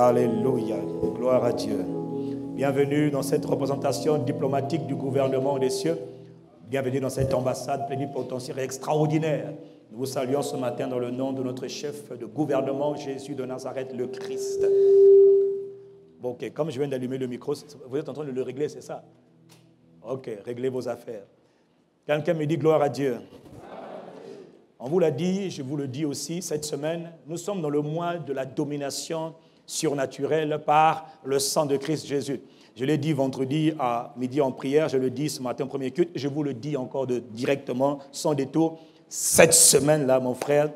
Alléluia. Gloire à Dieu. Bienvenue dans cette représentation diplomatique du gouvernement des cieux. Bienvenue dans cette ambassade plénipotentiaire extraordinaire. Nous vous saluons ce matin dans le nom de notre chef de gouvernement, Jésus de Nazareth, le Christ. Bon, ok, comme je viens d'allumer le micro, vous êtes en train de le régler, c'est ça? Ok, réglez vos affaires. Quelqu'un me dit gloire à Dieu. On vous l'a dit, je vous le dis aussi, cette semaine, nous sommes dans le mois de la domination surnaturelle par le sang de Christ Jésus. Je l'ai dit vendredi à midi en prière, je le dis ce matin au premier culte, je vous le dis encore directement, sans détour. Cette semaine-là, mon frère,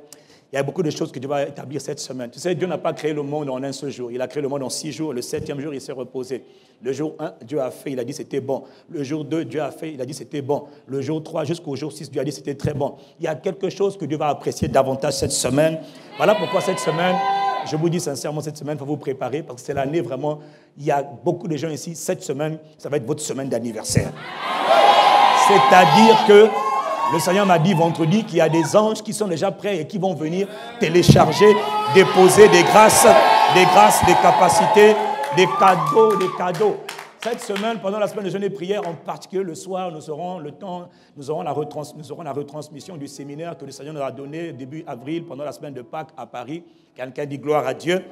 il y a beaucoup de choses que Dieu va établir cette semaine. Tu sais, Dieu n'a pas créé le monde en un seul jour. Il a créé le monde en 6 jours. Le 7e jour, il s'est reposé. Le jour 1, Dieu a fait, il a dit c'était bon. Le jour 2, Dieu a fait, il a dit c'était bon. Le jour 3, jusqu'au jour 6, Dieu a dit c'était très bon. Il y a quelque chose que Dieu va apprécier davantage cette semaine. Voilà pourquoi cette semaine, je vous dis sincèrement, cette semaine, il faut vous préparer parce que c'est l'année vraiment, il y a beaucoup de gens ici. Cette semaine, ça va être votre semaine d'anniversaire. C'est-à-dire que le Seigneur m'a dit vendredi qu'il y a des anges qui sont déjà prêts et qui vont venir télécharger, déposer des grâces, des capacités, des cadeaux. Cette semaine, pendant la semaine de jeûne et prière, en particulier le soir, nous aurons la retransmission du séminaire que le Seigneur nous a donné début avril, pendant la semaine de Pâques à Paris. Quelqu'un dit gloire à Dieu.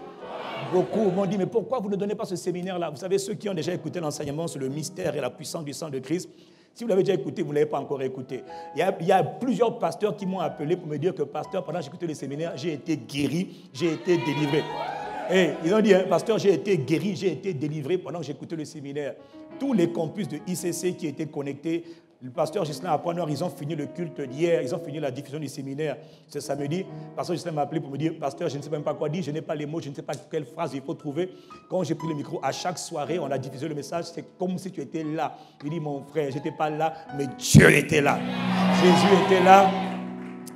Beaucoup m'ont dit, mais pourquoi vous ne donnez pas ce séminaire-là? Vous savez, ceux qui ont déjà écouté l'enseignement sur le mystère et la puissance du sang de Christ, si vous l'avez déjà écouté, vous ne l'avez pas encore écouté. Il y a plusieurs pasteurs qui m'ont appelé pour me dire que, pasteur, pendant que j'écoutais le séminaire, j'ai été guéri, j'ai été délivré. Et ils ont dit, hein, pasteur, j'ai été guéri, j'ai été délivré pendant que j'écoutais le séminaire. Tous les campus de ICC qui étaient connectés, le pasteur Gislain à Pointe-Noire, ils ont fini le culte d'hier, ils ont fini la diffusion du séminaire ce samedi. Le pasteur Gislain m'a appelé pour me dire, pasteur, je ne sais même pas quoi dire, je n'ai pas les mots, je ne sais pas quelle phrase il faut trouver. Quand j'ai pris le micro, à chaque soirée, on a diffusé le message, c'est comme si tu étais là. Il dit, mon frère, je n'étais pas là, mais Dieu était là. Jésus était là.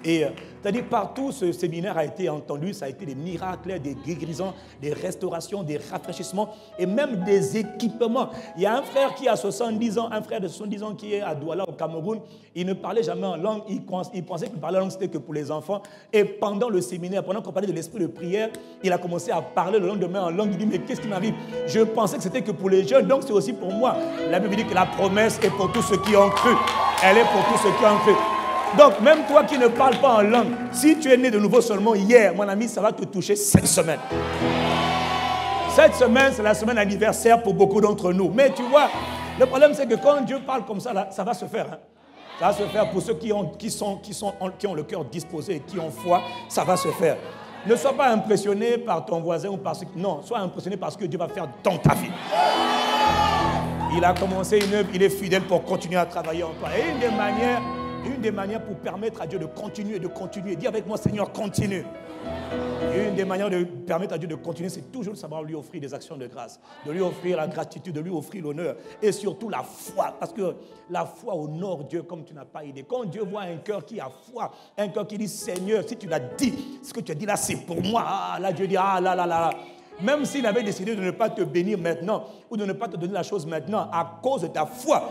Et c'est-à-dire partout ce séminaire a été entendu, ça a été des miracles, des guérisons, des restaurations, des rafraîchissements et même des équipements. Il y a un frère qui a 70 ans, un frère de 70 ans qui est à Douala au Cameroun, il ne parlait jamais en langue, il pensait qu'il parlait en langue, c'était que pour les enfants. Et pendant le séminaire, pendant qu'on parlait de l'esprit de prière, il a commencé à parler le lendemain en langue, il dit mais qu'est-ce qui m'arrive? Je pensais que c'était que pour les jeunes, donc c'est aussi pour moi. La Bible dit que la promesse est pour tous ceux qui ont cru. Elle est pour tous ceux qui ont cru. Donc, même toi qui ne parles pas en langue, si tu es né de nouveau seulement hier, mon ami, ça va te toucher cette semaine. Cette semaine, c'est la semaine anniversaire pour beaucoup d'entre nous. Mais tu vois, le problème, c'est que quand Dieu parle comme ça, là, ça va se faire. Hein. Ça va se faire pour ceux qui ont le cœur disposé et qui ont foi, ça va se faire. Ne sois pas impressionné par ton voisin ou par ce qui... Non, sois impressionné par ce que Dieu va faire dans ta vie. Il a commencé une œuvre, il est fidèle pour continuer à travailler en toi. Et une des manières pour permettre à Dieu de continuer, dis avec moi, Seigneur, continue. Et une des manières de permettre à Dieu de continuer, c'est toujours de savoir lui offrir des actions de grâce, de lui offrir la gratitude, de lui offrir l'honneur et surtout la foi. Parce que la foi honore Dieu comme tu n'as pas idée. Quand Dieu voit un cœur qui a foi, un cœur qui dit, Seigneur, si tu l'as dit, ce que tu as dit là, c'est pour moi. Ah, là, Dieu dit, ah là, là, là, là. Même s'il avait décidé de ne pas te bénir maintenant ou de ne pas te donner la chose maintenant à cause de ta foi,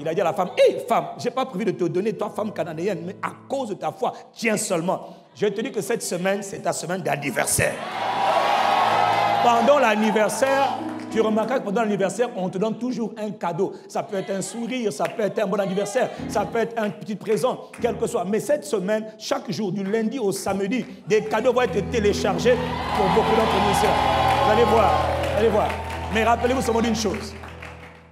il a dit à la femme, hé femme, je n'ai pas prévu de te donner, toi femme cananéenne, mais à cause de ta foi, tiens seulement. Je te dis que cette semaine, c'est ta semaine d'anniversaire. Pendant l'anniversaire, tu remarqueras que pendant l'anniversaire, on te donne toujours un cadeau. Ça peut être un sourire, ça peut être un bon anniversaire, ça peut être un petit présent, quel que soit. Mais cette semaine, chaque jour, du lundi au samedi, des cadeaux vont être téléchargés pour beaucoup d'entre nous. Vous allez voir. Mais rappelez-vous seulement d'une chose.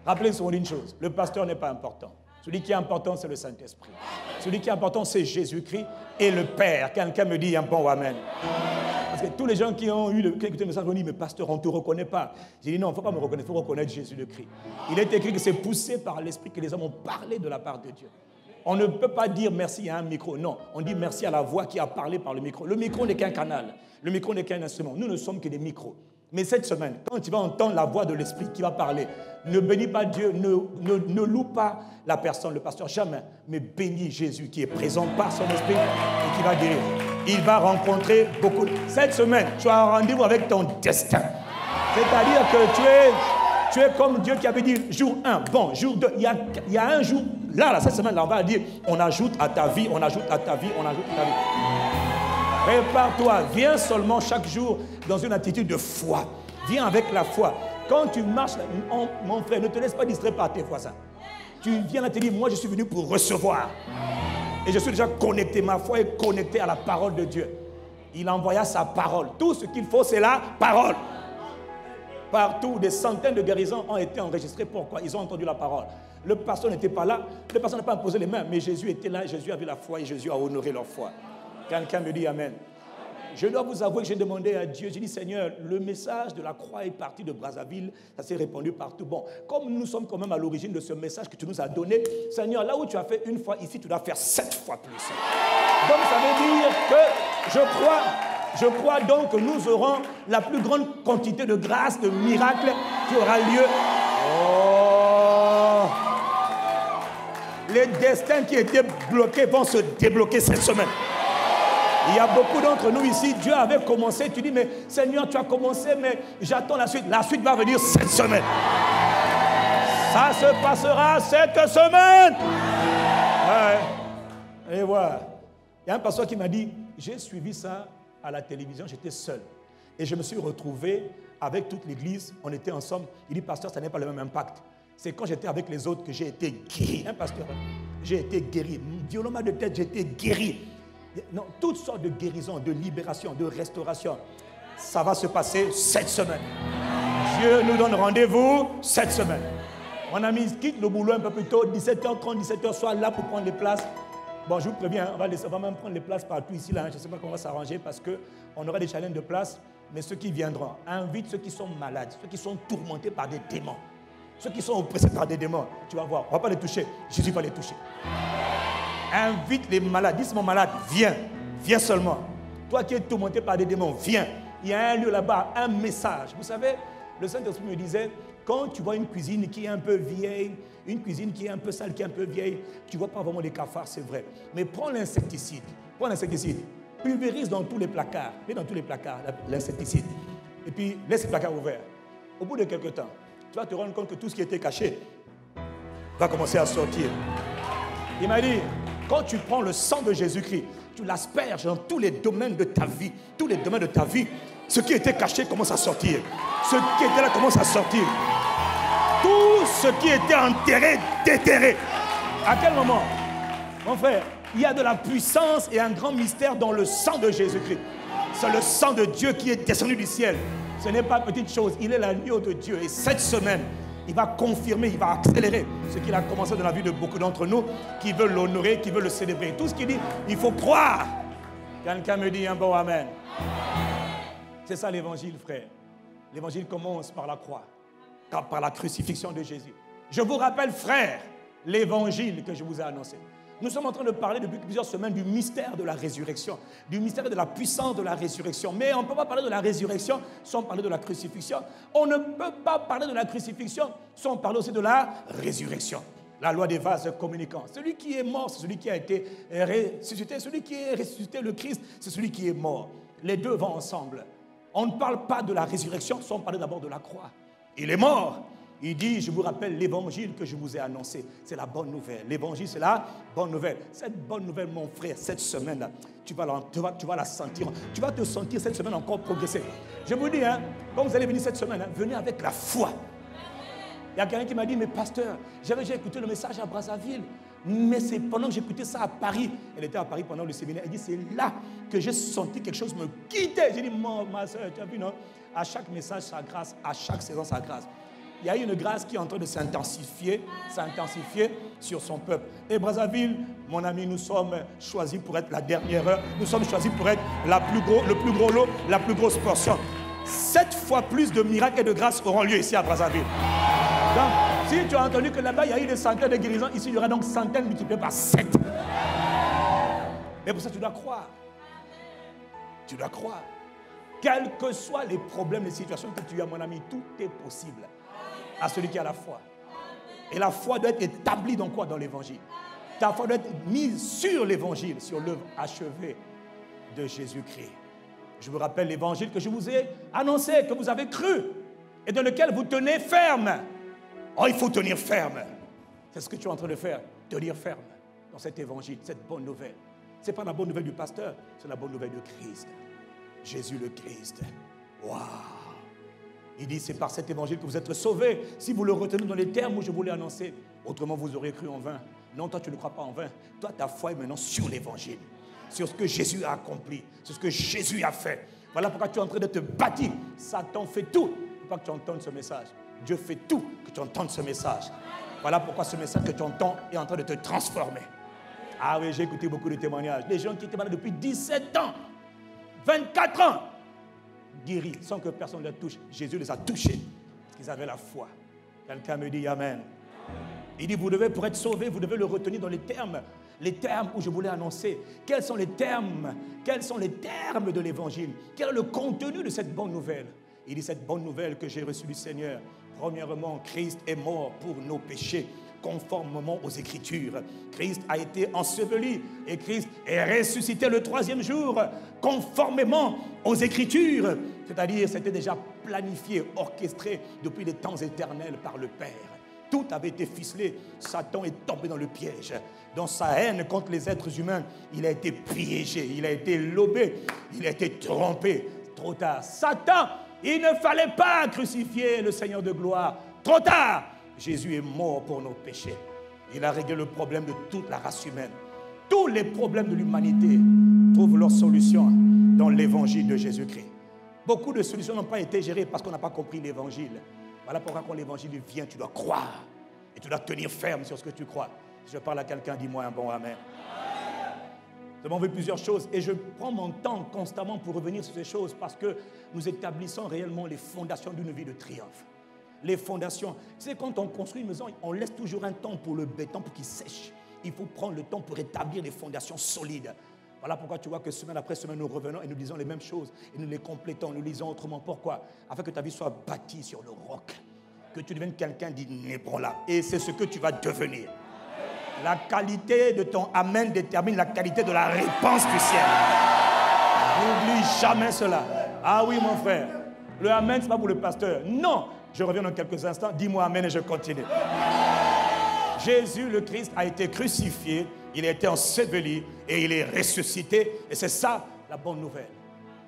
Rappelez-vous d'une chose, le pasteur n'est pas important. Celui qui est important, c'est le Saint-Esprit. Celui qui est important, c'est Jésus-Christ et le Père. Quelqu'un me dit un bon amen. Parce que tous les gens qui ont écouté le message m'ont dit, mais pasteur, on ne te reconnaît pas. J'ai dit non, il ne faut pas me reconnaître, il faut reconnaître Jésus le Christ. Il est écrit que c'est poussé par l'Esprit que les hommes ont parlé de la part de Dieu. On ne peut pas dire merci à un micro, non. On dit merci à la voix qui a parlé par le micro. Le micro n'est qu'un canal, le micro n'est qu'un instrument. Nous ne sommes que des micros. Mais cette semaine, quand tu vas entendre la voix de l'Esprit qui va parler, ne bénis pas Dieu, ne loue pas la personne, le pasteur, jamais, mais bénis Jésus qui est présent par son Esprit et qui va guérir. Il va rencontrer beaucoup. Cette semaine, tu as un rendez-vous avec ton destin. C'est-à-dire que tu es comme Dieu qui avait dit jour 1, bon, jour 2, il y a un jour, là, cette semaine, là, on va dire, on ajoute à ta vie, on ajoute à ta vie, on ajoute à ta vie. Prépare-toi, viens seulement chaque jour dans une attitude de foi. Viens avec la foi. Quand tu marches, mon frère, ne te laisse pas distraire par tes voisins. Tu viens là te dire, moi je suis venu pour recevoir. Et je suis déjà connecté, ma foi est connectée à la parole de Dieu. Il envoya sa parole. Tout ce qu'il faut, c'est la parole. Partout, des centaines de guérisons ont été enregistrées. Pourquoi? Ils ont entendu la parole. Le pasteur n'était pas là, le pasteur n'a pas imposé les mains, mais Jésus était là, Jésus avait la foi et Jésus a honoré leur foi. Quelqu'un me dit Amen. Je dois vous avouer que j'ai demandé à Dieu, j'ai dit Seigneur, le message de la croix est parti de Brazzaville, ça s'est répandu partout. Bon, comme nous sommes quand même à l'origine de ce message que tu nous as donné, Seigneur, là où tu as fait une fois, ici tu dois faire 7 fois plus. Donc ça veut dire que je crois donc que nous aurons la plus grande quantité de grâce, de miracles qui aura lieu. Oh! Les destins qui étaient bloqués vont se débloquer cette semaine. Il y a beaucoup d'entre nous ici, Dieu avait commencé, tu dis, mais Seigneur, tu as commencé, mais j'attends la suite. La suite va venir cette semaine. Ça se passera cette semaine. Ouais. Et voilà. Il y a un pasteur qui m'a dit, j'ai suivi ça à la télévision, j'étais seul. Et je me suis retrouvé avec toute l'église, on était ensemble. Il dit, pasteur, ça n'a pas le même impact. C'est quand j'étais avec les autres que j'ai été guéri. Hein, pasteur? J'ai été guéri. Violemment de tête, j'ai été guéri. Non, toutes sortes de guérisons, de libération, de restauration. Ça va se passer cette semaine. Dieu nous donne rendez-vous cette semaine. Mon ami, quitte le boulot un peu plus tôt, 17h30, 17h, sois là pour prendre les places. Bon, je vous préviens, on va même prendre les places partout ici. Là, je ne sais pas comment on va s'arranger parce qu'on aura des challenges de place. Mais ceux qui viendront, invite ceux qui sont malades, ceux qui sont tourmentés par des démons. Ceux qui sont oppressés par des démons, tu vas voir, on ne va pas les toucher. Jésus va les toucher. Invite les malades. Dis mon malade, viens. Viens seulement. Toi qui es tourmenté par des démons, viens. Il y a un lieu là-bas, un message. Vous savez, le Saint-Esprit me disait, quand tu vois une cuisine qui est un peu vieille, une cuisine qui est un peu sale, qui est un peu vieille, tu ne vois pas vraiment les cafards, c'est vrai. Mais prends l'insecticide. Prends l'insecticide. Pulvérise dans tous les placards. Mets dans tous les placards l'insecticide. Et puis, laisse les placards ouverts. Au bout de quelques temps, tu vas te rendre compte que tout ce qui était caché va commencer à sortir. Il m'a dit, quand tu prends le sang de Jésus-Christ, tu l'asperges dans tous les domaines de ta vie. Tous les domaines de ta vie. Ce qui était caché commence à sortir. Ce qui était là commence à sortir. Tout ce qui était enterré, déterré. À quel moment? Mon frère, il y a de la puissance et un grand mystère dans le sang de Jésus-Christ. C'est le sang de Dieu qui est descendu du ciel. Ce n'est pas petite chose. Il est l'agneau de Dieu. Et cette semaine, il va confirmer, il va accélérer ce qu'il a commencé dans la vie de beaucoup d'entre nous qui veulent l'honorer, qui veulent le célébrer. Tout ce qu'il dit, il faut croire. Quelqu'un me dit un bon amen. C'est ça l'évangile, frère. L'évangile commence par la croix, par la crucifixion de Jésus. Je vous rappelle, frère, l'évangile que je vous ai annoncé. Nous sommes en train de parler depuis plusieurs semaines du mystère de la résurrection, du mystère de la puissance de la résurrection. Mais on ne peut pas parler de la résurrection sans parler de la crucifixion. On ne peut pas parler de la crucifixion sans parler aussi de la résurrection. La loi des vases communicants. Celui qui est mort, c'est celui qui a été ressuscité. Celui qui est ressuscité, le Christ, c'est celui qui est mort. Les deux vont ensemble. On ne parle pas de la résurrection sans parler d'abord de la croix. Il est mort. Il dit, je vous rappelle l'évangile que je vous ai annoncé. C'est la bonne nouvelle. L'évangile, c'est la bonne nouvelle. Cette bonne nouvelle, mon frère, cette semaine-là, tu vas la sentir. Tu vas te sentir cette semaine encore progresser. Je vous dis, quand vous allez venir cette semaine, venez avec la foi. Il y a quelqu'un qui m'a dit, mais pasteur, j'avais déjà écouté le message à Brazzaville. Mais c'est pendant que j'écoutais ça à Paris. Elle était à Paris pendant le séminaire. Elle dit, c'est là que j'ai senti quelque chose me quitter. J'ai dit, ma soeur, tu as vu, non? À chaque message, sa grâce. À chaque saison, sa grâce. Il y a une grâce qui est en train de s'intensifier sur son peuple. Et Brazzaville, mon ami, nous sommes choisis pour être la dernière heure. Nous sommes choisis pour être le plus gros lot, la plus grosse portion. 7 fois plus de miracles et de grâces auront lieu ici à Brazzaville. Donc, si tu as entendu que là-bas, il y a eu des centaines de guérisons, ici, il y aura donc centaines multipliées par 7. Et pour ça, tu dois croire. Tu dois croire. Quels que soient les problèmes, les situations que tu as, mon ami, tout est possible à celui qui a la foi. Et la foi doit être établie dans quoi? Dans l'évangile. Ta foi doit être mise sur l'évangile, sur l'œuvre achevée de Jésus-Christ. Je vous rappelle l'évangile que je vous ai annoncé, que vous avez cru, et dans lequel vous tenez ferme. Oh, il faut tenir ferme. C'est ce que tu es en train de faire, tenir ferme dans cet évangile, cette bonne nouvelle. Ce n'est pas la bonne nouvelle du pasteur, c'est la bonne nouvelle de Christ. Jésus le Christ. Waouh! Il dit, c'est par cet évangile que vous êtes sauvés. Si vous le retenez dans les termes où je vous l'ai annoncé, autrement vous aurez cru en vain. Non, toi tu ne crois pas en vain. Toi, ta foi est maintenant sur l'évangile, sur ce que Jésus a accompli, sur ce que Jésus a fait. Voilà pourquoi tu es en train de te bâtir. Satan fait tout pour pas que tu entendes ce message. Dieu fait tout que tu entendes ce message. Voilà pourquoi ce message que tu entends est en train de te transformer. Ah oui, j'ai écouté beaucoup de témoignages. Des gens qui étaient malades depuis 17 ans, 24 ans, guéris sans que personne ne les touche. Jésus les a touchés parce qu'ils avaient la foi. Quelqu'un me dit Amen. Il dit, vous devez, pour être sauvé, vous devez le retenir dans les termes où je voulais annoncer. Quels sont les termes de l'évangile? Quel est le contenu de cette bonne nouvelle? Il dit, cette bonne nouvelle que j'ai reçue du Seigneur. Premièrement, Christ est mort pour nos péchés, conformément aux Écritures. Christ a été enseveli et Christ est ressuscité le 3e jour, conformément aux Écritures. C'est-à-dire, c'était déjà planifié, orchestré depuis les temps éternels par le Père. Tout avait été ficelé. Satan est tombé dans le piège. Dans sa haine contre les êtres humains, il a été piégé, il a été lobé, il a été trompé. Trop tard. Satan, il ne fallait pas crucifier le Seigneur de gloire. Trop tard. Jésus est mort pour nos péchés. Il a réglé le problème de toute la race humaine. Tous les problèmes de l'humanité trouvent leur solution dans l'évangile de Jésus-Christ. Beaucoup de solutions n'ont pas été gérées parce qu'on n'a pas compris l'évangile. Voilà pourquoi quand l'évangile vient, tu dois croire. Et tu dois tenir ferme sur ce que tu crois. Si je parle à quelqu'un, dis-moi un bon amen. Nous avons vu plusieurs choses et je prends mon temps constamment pour revenir sur ces choses parce que nous établissons réellement les fondations d'une vie de triomphe. Les fondations. Tu sais, quand on construit une maison, on laisse toujours un temps pour le béton pour qu'il sèche. Il faut prendre le temps pour établir des fondations solides. Voilà pourquoi tu vois que semaine après semaine, nous revenons et nous disons les mêmes choses. Et nous les complétons, nous lisons autrement. Pourquoi? Afin que ta vie soit bâtie sur le roc. Que tu deviennes quelqu'un d'inébranlable. Et c'est ce que tu vas devenir. La qualité de ton amen détermine la qualité de la réponse du ciel. N'oublie jamais cela. Ah oui, mon frère. Le amen, ce n'est pas pour le pasteur. Non. Je reviens dans quelques instants. Dis-moi amen et je continue. Jésus, le Christ, a été crucifié, il a été enseveli et il est ressuscité. Et c'est ça la bonne nouvelle.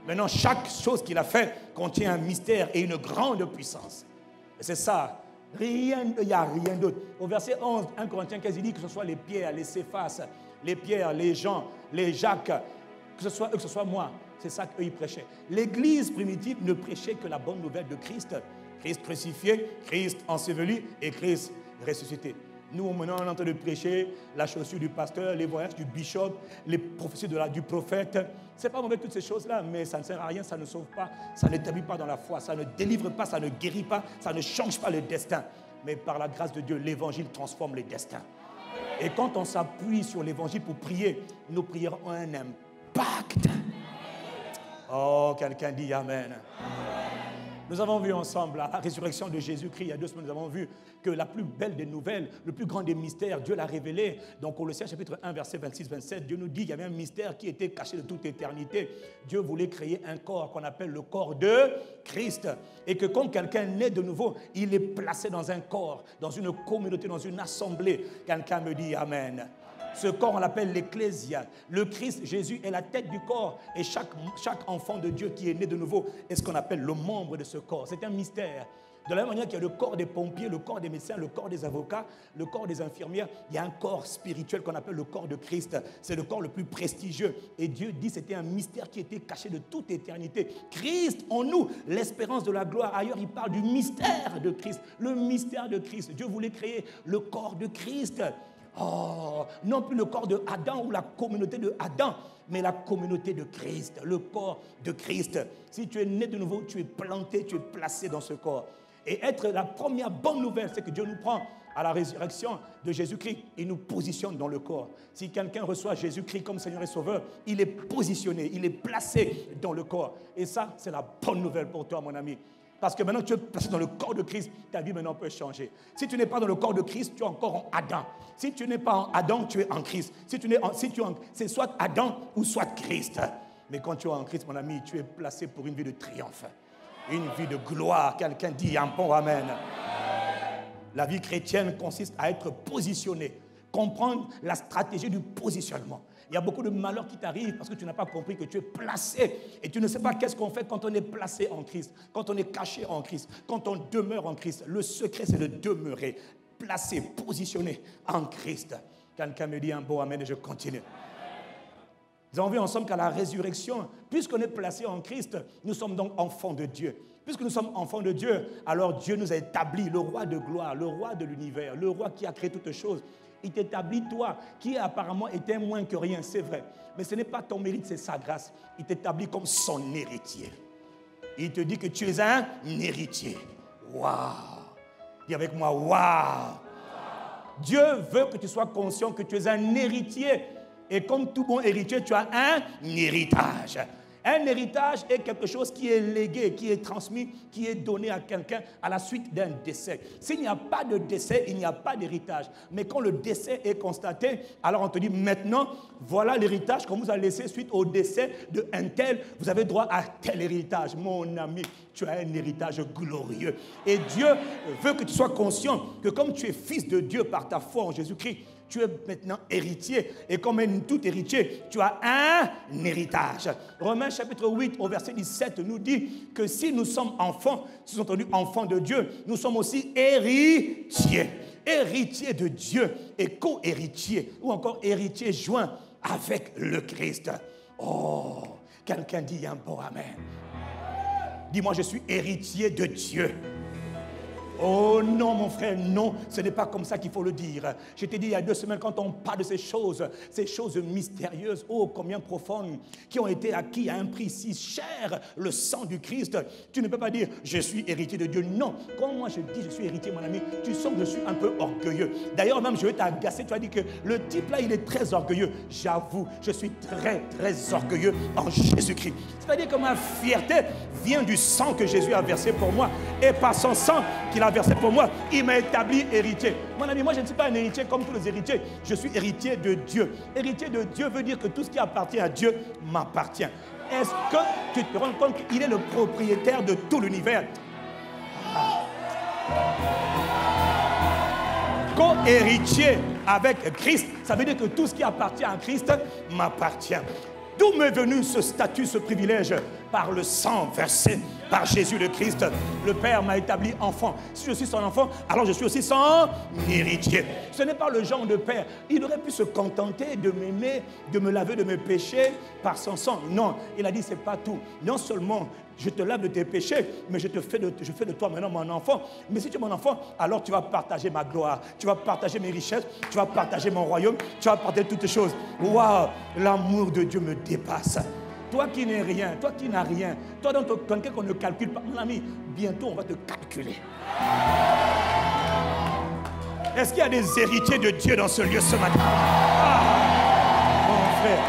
Maintenant, chaque chose qu'il a fait contient un mystère et une grande puissance. Et c'est ça. Il n'y a rien d'autre. Au verset 11, 1 Corinthiens 15, il dit que ce soit les Pierres, les Céphas, les Pierre, les Jean, les Jacques, que ce soit eux, que ce soit moi. C'est ça qu'eux, ils prêchaient. L'Église primitive ne prêchait que la bonne nouvelle de Christ. Christ crucifié, Christ enseveli et Christ ressuscité. Nous, maintenant, on est en train de prêcher la chaussure du pasteur, les voyages du bishop, les prophéties du prophète. Ce n'est pas mauvais toutes ces choses-là, mais ça ne sert à rien, ça ne sauve pas, ça n'établit pas dans la foi, ça ne délivre pas, ça ne guérit pas, ça ne change pas le destin. Mais par la grâce de Dieu, l'évangile transforme les destins. Et quand on s'appuie sur l'évangile pour prier, nos prières ont un impact. Oh, quelqu'un dit Amen. Nous avons vu ensemble à la résurrection de Jésus-Christ, il y a 2 semaines, nous avons vu que la plus belle des nouvelles, le plus grand des mystères, Dieu l'a révélé. Donc, Colossiens chapitre 1, verset 26-27, Dieu nous dit qu'il y avait un mystère qui était caché de toute éternité. Dieu voulait créer un corps qu'on appelle le corps de Christ. Et que quand quelqu'un naît de nouveau, il est placé dans un corps, dans une communauté, dans une assemblée. Quelqu'un me dit Amen. Ce corps, on l'appelle l'Ecclésia. Le Christ, Jésus, est la tête du corps. Et chaque enfant de Dieu qui est né de nouveau est ce qu'on appelle le membre de ce corps. C'est un mystère. De la même manière qu'il y a le corps des pompiers, le corps des médecins, le corps des avocats, le corps des infirmières, il y a un corps spirituel qu'on appelle le corps de Christ. C'est le corps le plus prestigieux. Et Dieu dit que c'était un mystère qui était caché de toute éternité. Christ en nous, l'espérance de la gloire. Ailleurs, il parle du mystère de Christ. Le mystère de Christ. Dieu voulait créer le corps de Christ. Oh, non plus le corps de Adam ou la communauté de Adam, mais la communauté de Christ, le corps de Christ. Si tu es né de nouveau, tu es planté, tu es placé dans ce corps. Et être la première bonne nouvelle, c'est que Dieu nous prend à la résurrection de Jésus-Christ et nous positionne dans le corps. Si quelqu'un reçoit Jésus-Christ comme Seigneur et Sauveur, il est positionné, il est placé dans le corps. Et ça, c'est la bonne nouvelle pour toi, mon ami. Parce que maintenant tu es placé dans le corps de Christ, ta vie maintenant peut changer. Si tu n'es pas dans le corps de Christ, tu es encore en Adam. Si tu n'es pas en Adam, tu es en Christ. C'est soit Adam ou soit Christ. Mais quand tu es en Christ, mon ami, tu es placé pour une vie de triomphe. Une vie de gloire. Quelqu'un dit un bon amen. La vie chrétienne consiste à être positionné comprendre la stratégie du positionnement. Il y a beaucoup de malheurs qui t'arrivent parce que tu n'as pas compris que tu es placé. Et tu ne sais pas qu'est-ce qu'on fait quand on est placé en Christ, quand on est caché en Christ, quand on demeure en Christ. Le secret, c'est de demeurer, placé, positionné en Christ. Quelqu'un me dit un beau amen et je continue. Nous avons vu ensemble qu'à la résurrection, puisqu'on est placé en Christ, nous sommes donc enfants de Dieu. Puisque nous sommes enfants de Dieu, alors Dieu nous a établi, le roi de gloire, le roi de l'univers, le roi qui a créé toutes choses. Il t'établit, toi, qui apparemment était moins que rien, c'est vrai. Mais ce n'est pas ton mérite, c'est sa grâce. Il t'établit comme son héritier. Il te dit que tu es un héritier. Waouh! Dis avec moi, waouh! Dieu veut que tu sois conscient que tu es un héritier. Et comme tout bon héritier, tu as un héritage. Un héritage est quelque chose qui est légué, qui est transmis, qui est donné à quelqu'un à la suite d'un décès. S'il n'y a pas de décès, il n'y a pas d'héritage. Mais quand le décès est constaté, alors on te dit maintenant, voilà l'héritage qu'on vous a laissé suite au décès d'un tel. Vous avez droit à tel héritage. Mon ami, tu as un héritage glorieux. Et Dieu veut que tu sois conscient que comme tu es fils de Dieu par ta foi en Jésus-Christ, tu es maintenant héritier. Et comme tout héritier, tu as un héritage. Romains chapitre 8 au verset 17 nous dit que si nous sommes enfants, si nous sommes entendus enfants de Dieu, nous sommes aussi héritiers. Héritiers de Dieu et co-héritiers. Ou encore héritiers joints avec le Christ. Oh, quelqu'un dit un bon amen. Dis-moi, je suis héritier de Dieu. Oh non, mon frère, non, ce n'est pas comme ça qu'il faut le dire. Je t'ai dit il y a 2 semaines, quand on parle de ces choses mystérieuses, oh combien profondes, qui ont été acquis à un prix si cher, le sang du Christ, tu ne peux pas dire, je suis héritier de Dieu. Non, quand moi je dis, je suis héritier, mon ami, tu sens que je suis un peu orgueilleux. D'ailleurs, même, je vais t'agacer, tu as dit que le type là, il est très orgueilleux. J'avoue, je suis très, très orgueilleux en Jésus-Christ. C'est-à-dire que ma fierté vient du sang que Jésus a versé pour moi. Et par son sang qu'il a versé pour moi, il m'a établi héritier. Mon ami, moi je ne suis pas un héritier comme tous les héritiers. Je suis héritier de Dieu. Héritier de Dieu veut dire que tout ce qui appartient à Dieu m'appartient. Est-ce que tu te rends compte qu'il est le propriétaire de tout l'univers? Co-héritier avec Christ, ça veut dire que tout ce qui appartient à Christ m'appartient. D'où m'est venu ce statut, ce privilège? Par le sang versé par Jésus le Christ. Le Père m'a établi enfant. Si je suis son enfant, alors je suis aussi son héritier. Ce n'est pas le genre de père. Il aurait pu se contenter de m'aimer, de me laver de mes péchés par son sang. Non, il a dit c'est pas tout. Non seulement je te lave de tes péchés, mais je fais de toi maintenant mon enfant. Mais si tu es mon enfant, alors tu vas partager ma gloire, tu vas partager mes richesses, tu vas partager mon royaume, tu vas partager toutes les choses. Waouh, l'amour de Dieu me dépasse. Toi qui n'es rien, toi qui n'as rien, toi dans ton quelqu'un qu'on ne calcule pas, mon ami, bientôt on va te calculer. Est-ce qu'il y a des héritiers de Dieu dans ce lieu ce matin? Ah, mon frère,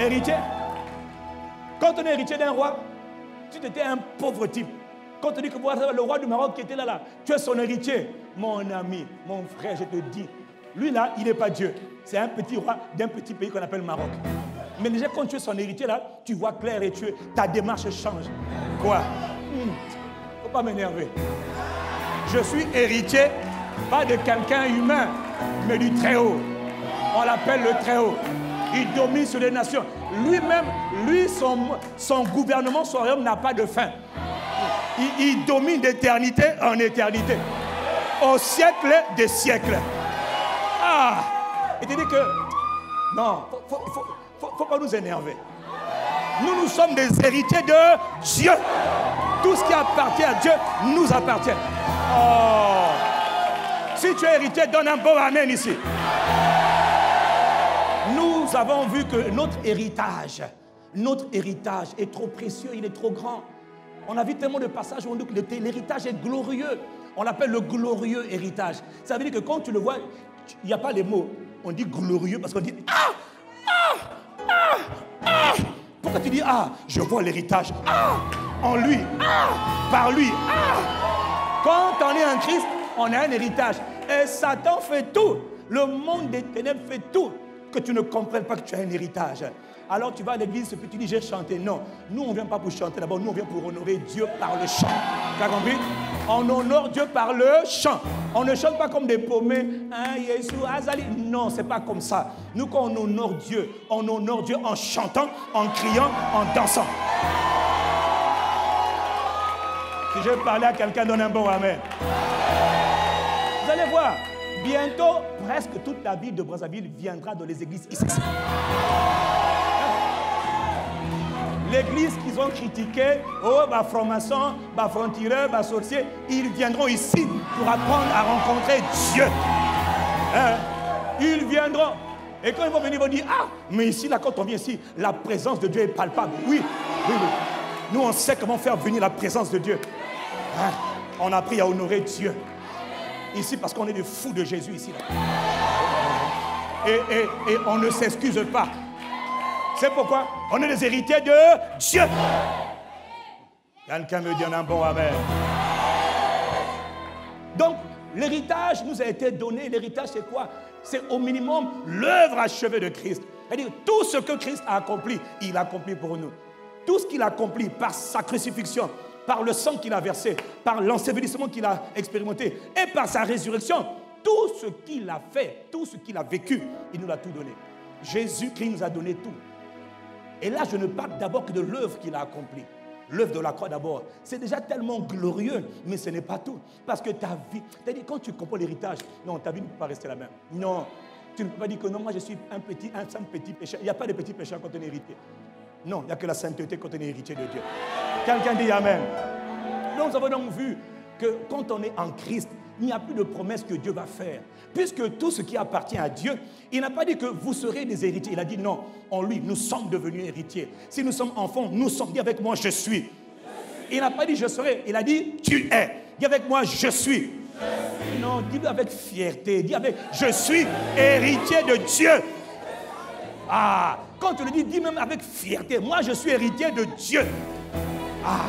héritier? Quand on est héritier d'un roi, tu étais un pauvre type. Quand on dit que voilà le roi du Maroc qui était là, tu es son héritier. Mon ami, mon frère, je te dis, lui là, il n'est pas Dieu. C'est un petit roi d'un petit pays qu'on appelle Maroc. Mais déjà, quand tu es son héritier, là, tu vois clair et ta démarche change. Quoi? Faut pas m'énerver. Je suis héritier, pas de quelqu'un humain, mais du Très-Haut. On l'appelle le Très-Haut. Il domine sur les nations. Lui-même, son gouvernement, son royaume n'a pas de fin. Il domine d'éternité en éternité. Au siècle des siècles. Ah! Il te dit que... Non, faut pas nous énerver. Nous sommes des héritiers de Dieu. Tout ce qui appartient à Dieu nous appartient. Oh. Si tu es héritier, donne un bon amen ici. Nous avons vu que notre héritage est trop précieux, il est trop grand. On a vu tellement de passages où on dit que l'héritage est glorieux. On l'appelle le glorieux héritage. Ça veut dire que quand tu le vois, il n'y a pas les mots. On dit glorieux parce qu'on dit « Ah! Ah! Ah! Ah !» Pourquoi tu dis « Ah! Je vois l'héritage. Ah! En lui. Ah! Par lui. Ah! » Quand on est en Christ, on a un héritage. Et Satan fait tout. Le monde des ténèbres fait tout. que tu ne comprennes pas que tu as un héritage. Alors tu vas à l'église et puis tu dis j'ai chanté. Non, nous on ne vient pas pour chanter d'abord, nous on vient pour honorer Dieu par le chant. Tu as compris? On honore Dieu par le chant. On ne chante pas comme des paumés. Hein, Jésus, Azali. Non, c'est pas comme ça. Nous quand on honore Dieu en chantant, en criant, en dansant. Si je parlais à quelqu'un, donne un bon amen. Vous allez voir, bientôt, presque toute la ville de Brazzaville viendra dans les églises ici. L'église qu'ils ont critiquée, oh, bah franc-maçon, bah franc-tireur, bah sorcier, ils viendront ici pour apprendre à rencontrer Dieu. Hein? Ils viendront. Et quand ils vont venir, ils vont dire, ah, mais ici, là, quand on vient ici, la présence de Dieu est palpable. Oui, oui, oui. Nous, on sait comment faire venir la présence de Dieu. Hein? On a appris à honorer Dieu. Ici, parce qu'on est des fous de Jésus ici. Là. Et on ne s'excuse pas. C'est pourquoi on est des héritiers de Dieu. Quelqu'un me dit un bon amen. Donc, l'héritage nous a été donné. L'héritage, c'est quoi? C'est au minimum l'œuvre achevée de Christ. C'est-à-dire, tout ce que Christ a accompli, il a accompli pour nous. Tout ce qu'il a accompli par sa crucifixion, par le sang qu'il a versé, par l'ensevelissement qu'il a expérimenté et par sa résurrection, tout ce qu'il a fait, tout ce qu'il a vécu, il nous l'a tout donné. Jésus-Christ nous a donné tout. Et là, je ne parle d'abord que de l'œuvre qu'il a accomplie. L'œuvre de la croix d'abord. C'est déjà tellement glorieux, mais ce n'est pas tout. Parce que ta vie, c'est-à-dire quand tu comprends l'héritage, non, ta vie ne peut pas rester la même. Non, tu ne peux pas dire que non, moi je suis un simple petit pécheur. Il n'y a pas de petit pécheur quand on est héritier. Non, il n'y a que la sainteté quand on est héritier de Dieu. Quelqu'un dit Amen. Donc nous avons donc vu que quand on est en Christ, il n'y a plus de promesse que Dieu va faire. Puisque tout ce qui appartient à Dieu, il n'a pas dit que vous serez des héritiers. Il a dit non, en lui, nous sommes devenus héritiers. Si nous sommes enfants, nous sommes. Dis avec moi, je suis. Il n'a pas dit je serai. Il a dit tu es. Dis avec moi, je suis. Non, dis-le avec fierté. Dis avec je suis héritier de Dieu. Ah, quand tu le dis, dis même avec fierté. Moi, je suis héritier de Dieu. Ah,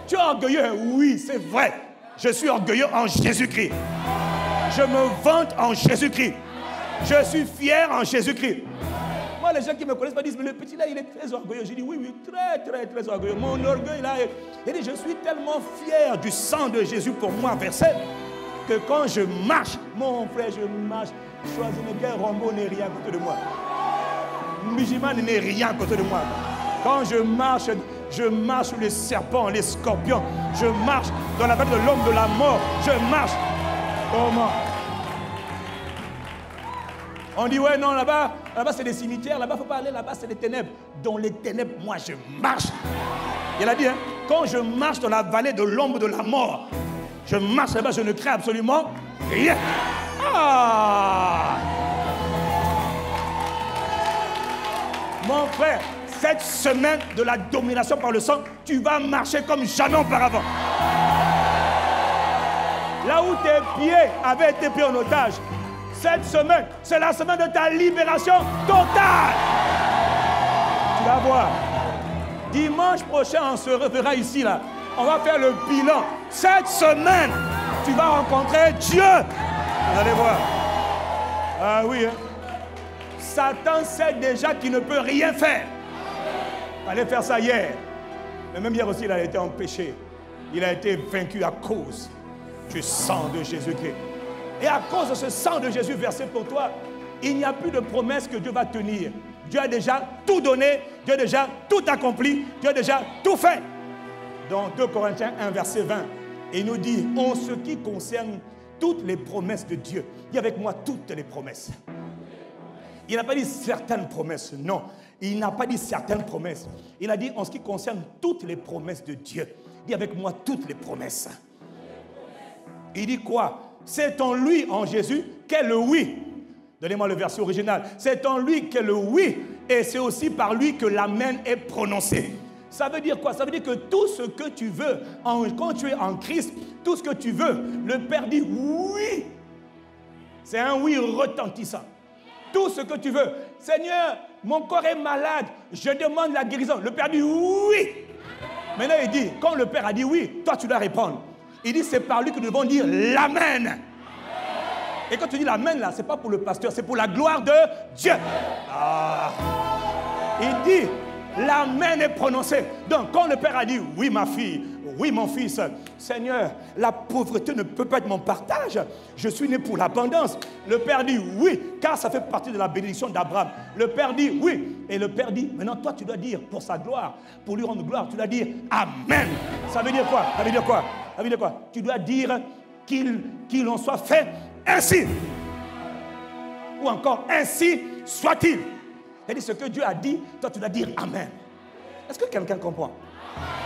tu es orgueilleux? Oui, c'est vrai. Je suis orgueilleux en Jésus-Christ. Je me vante en Jésus-Christ. Je suis fier en Jésus-Christ. Moi, les gens qui me connaissent me disent, mais le petit là, il est très orgueilleux. Je dis, oui, oui, très, très, très orgueilleux. Mon orgueil là, il dit, je suis tellement fier du sang de Jésus pour moi versé, que quand je marche, mon frère, je marche, Schwarzenegger, Rambo n'est rien à côté de moi. Musulman n'est rien à côté de moi. Quand je marche sur les serpents, les scorpions. Je marche dans la vallée de l'homme de la mort. Je marche. Comment? On dit, ouais, non, là-bas c'est des cimetières. Là-bas, il ne faut pas aller. Là-bas, c'est des ténèbres. Dans les ténèbres, moi, je marche. Il a dit, hein, quand je marche dans la vallée de l'ombre de la mort, je marche là-bas, je ne crains absolument rien. Ah! Mon frère, cette semaine de la domination par le sang, tu vas marcher comme jamais auparavant. Là où tes pieds avaient été pris en otage, cette semaine, c'est la semaine de ta libération totale. Tu vas voir. Dimanche prochain, on se reverra ici, là. On va faire le bilan. Cette semaine, tu vas rencontrer Dieu. Vous allez voir. Ah oui, hein. Satan sait déjà qu'il ne peut rien faire. Il fallait faire ça hier. Mais même hier aussi, il a été empêché. Il a été vaincu à cause du sang de Jésus-Christ. Et à cause de ce sang de Jésus versé pour toi, il n'y a plus de promesse que Dieu va tenir. Dieu a déjà tout donné, Dieu a déjà tout accompli, Dieu a déjà tout fait. Dans 2 Corinthiens 1, verset 20, il nous dit, en ce qui concerne toutes les promesses de Dieu, dis avec moi toutes les promesses. Il n'a pas dit certaines promesses, non. Il n'a pas dit certaines promesses. Il a dit en ce qui concerne toutes les promesses de Dieu. Dis avec moi toutes les promesses. Il dit quoi? C'est en lui, en Jésus, qu'est le oui. Donnez-moi le verset original. C'est en lui qu'est le oui. Et c'est aussi par lui que l'amen est prononcé. Ça veut dire quoi? Ça veut dire que tout ce que tu veux, quand tu es en Christ, tout ce que tu veux, le Père dit oui. C'est un oui retentissant. Tout ce que tu veux. Seigneur, mon corps est malade, je demande la guérison. Le Père dit oui. Maintenant il dit, quand le Père a dit oui, toi tu dois répondre. Il dit c'est par lui que nous devons dire l'amen. Et quand tu dis l'amen là, c'est pas pour le pasteur, c'est pour la gloire de Dieu. Ah. Il dit, l'amen est prononcé. Donc quand le Père a dit, oui ma fille, oui mon fils, Seigneur, la pauvreté ne peut pas être mon partage. Je suis né pour l'abondance. Le Père dit oui, car ça fait partie de la bénédiction d'Abraham. Le Père dit oui. Et le Père dit, maintenant toi tu dois dire pour sa gloire, pour lui rendre gloire, tu dois dire amen. Ça veut dire quoi? Ça veut dire quoi? Ça veut dire quoi? Tu dois dire qu'il en soit fait ainsi. Ou encore ainsi soit-il. C'est-à-dire ce que Dieu a dit, toi tu dois dire amen. Est-ce que quelqu'un comprend?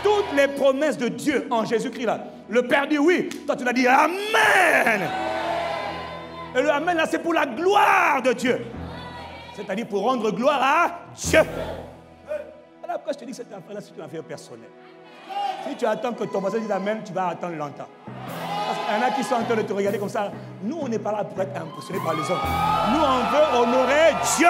Toutes les promesses de Dieu en Jésus-Christ là, le Père dit oui, toi tu dois dire amen. Et le amen là c'est pour la gloire de Dieu. C'est-à-dire pour rendre gloire à Dieu. Voilà pourquoi je te dis que cette affaire-là c'est une affaire personnelle. Si tu attends que ton voisin dise amen, tu vas attendre longtemps. Parce qu'il y en a qui sont en train de te regarder comme ça. Nous on n'est pas là pour être impressionnés par les autres. Nous on veut honorer Dieu.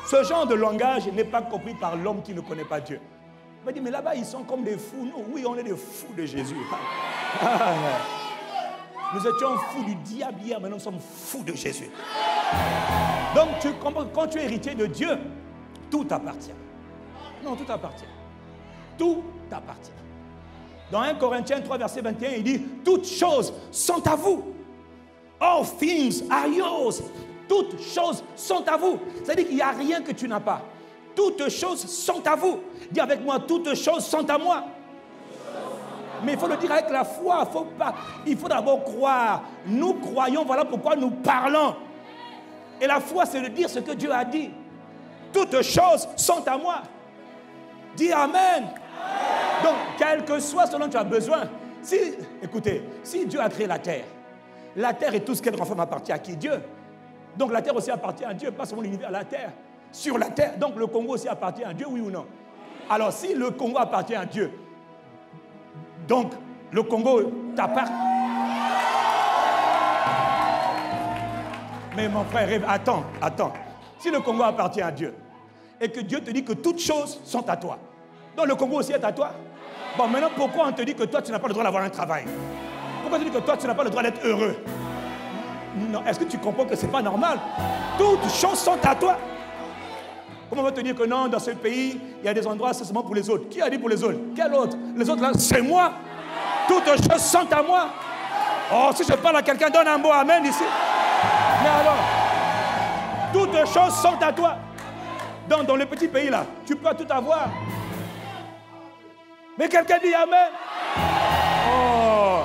Ce genre de langage n'est pas compris par l'homme qui ne connaît pas Dieu. Il va dire, mais là-bas, ils sont comme des fous. Nous, oui, on est des fous de Jésus. Nous étions fous du diable hier, maintenant nous sommes fous de Jésus. Donc, tu comprends, quand tu es héritier de Dieu, tout t'appartient. Non, tout t'appartient. Tout t'appartient. Dans 1 Corinthiens 3, verset 21, il dit, toutes choses sont à vous. All things are yours. Toutes choses sont à vous. C'est-à-dire qu'il n'y a rien que tu n'as pas. Toutes choses sont à vous. Dis avec moi, toutes choses sont à moi. Mais il faut le dire avec la foi. Il faut d'abord croire. Nous croyons, voilà pourquoi nous parlons. Et la foi, c'est de dire ce que Dieu a dit. Toutes choses sont à moi. Dis amen. Donc, quel que soit ce dont tu as besoin. Écoutez, si Dieu a créé la terre et tout ce qu'elle renferme appartient à qui? Dieu. Donc la terre aussi appartient à Dieu, pas seulement l'univers, la terre. Sur la terre, donc le Congo aussi appartient à Dieu, oui ou non? Alors si le Congo appartient à Dieu, donc le Congo t'appartient. Mais mon frère, attends. Si le Congo appartient à Dieu, et que Dieu te dit que toutes choses sont à toi, donc le Congo aussi est à toi. Bon, maintenant pourquoi on te dit que toi tu n'as pas le droit d'avoir un travail? Pourquoi on te dit que toi tu n'as pas le droit d'être heureux? Non, est-ce que tu comprends que ce n'est pas normal? Toutes choses sont à toi. Comment on va te dire que non, dans ce pays, il y a des endroits, c'est seulement pour les autres? Qui a dit pour les autres? Quel autre? Les autres là, c'est moi. Toutes choses sont à moi. Oh, si je parle à quelqu'un, donne un mot amen ici. Mais alors, toutes choses sont à toi. Dans le petit pays là, tu peux tout avoir. Mais quelqu'un dit amen. Oh,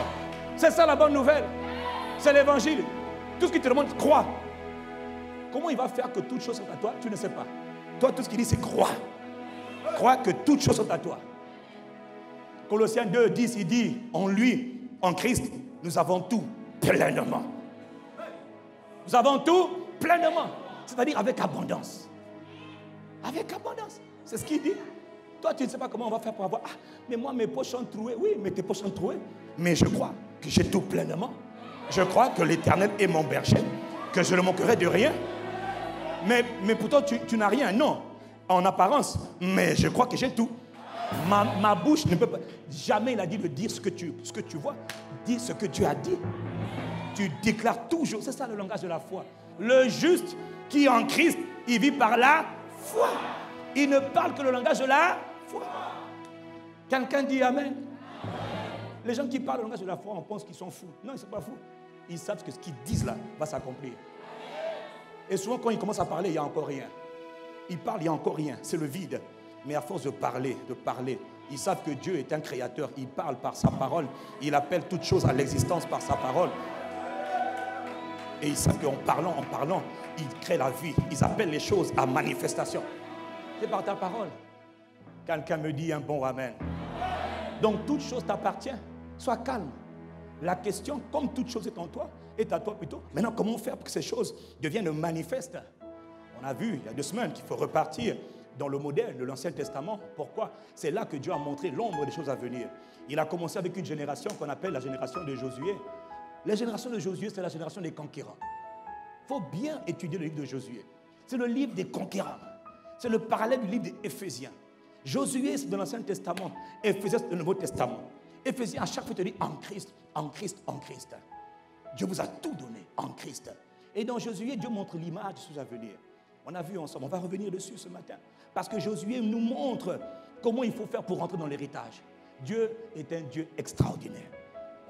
c'est ça la bonne nouvelle. C'est l'évangile. Tout ce qui te demande, crois. Comment il va faire que toutes choses sont à toi? Tu ne sais pas. Toi, tout ce qu'il dit, c'est crois. Crois que toutes choses sont à toi. Colossiens 2, 10, il dit, en lui, en Christ, nous avons tout pleinement. Nous avons tout pleinement. C'est-à-dire avec abondance. Avec abondance. C'est ce qu'il dit. Toi, tu ne sais pas comment on va faire pour avoir. Ah, mais moi, mes poches sont trouées. Oui, mais tes poches sont trouées. Mais je crois que j'ai tout pleinement. Je crois que l'Éternel est mon berger, que je ne manquerai de rien. Mais pourtant, tu n'as rien, non, en apparence. Mais je crois que j'ai tout. Ma bouche ne peut pas... Jamais il a dit de dire ce que tu vois. Dis ce que Dieu a dit. Tu déclares toujours. C'est ça le langage de la foi. Le juste qui est en Christ, il vit par la foi. Il ne parle que le langage de la foi. Quelqu'un dit amen. Les gens qui parlent le langage de la foi, on pense qu'ils sont fous. Non, ils ne sont pas fous. Ils savent que ce qu'ils disent là va s'accomplir. Et souvent, quand ils commencent à parler, il n'y a encore rien. Ils parlent, il n'y a encore rien. C'est le vide. Mais à force de parler, ils savent que Dieu est un créateur. Il parle par sa parole. Il appelle toutes choses à l'existence par sa parole. Et ils savent qu'en parlant, ils créent la vie. Ils appellent les choses à manifestation. C'est par ta parole. Quelqu'un me dit un bon amen. Donc, toute chose t'appartient. Sois calme. La question, comme toute chose est en toi, est à toi plutôt. Maintenant, comment faire pour que ces choses deviennent manifestes? On a vu, il y a 2 semaines, qu'il faut repartir dans le modèle de l'Ancien Testament. Pourquoi? C'est là que Dieu a montré l'ombre des choses à venir. Il a commencé avec une génération qu'on appelle la génération de Josué. La génération de Josué, c'est la génération des conquérants. Il faut bien étudier le livre de Josué. C'est le livre des conquérants. C'est le parallèle du livre des Éphésiens. Josué, c'est de l'Ancien Testament. Éphésiens, c'est le Nouveau Testament. Éphésiens, à chaque fois, te dit en Christ, en Christ, en Christ. Dieu vous a tout donné en Christ. Et dans Josué, Dieu montre l'image de ce qui va venir. On a vu ensemble, on va revenir dessus ce matin. Parce que Josué nous montre comment il faut faire pour rentrer dans l'héritage. Dieu est un Dieu extraordinaire.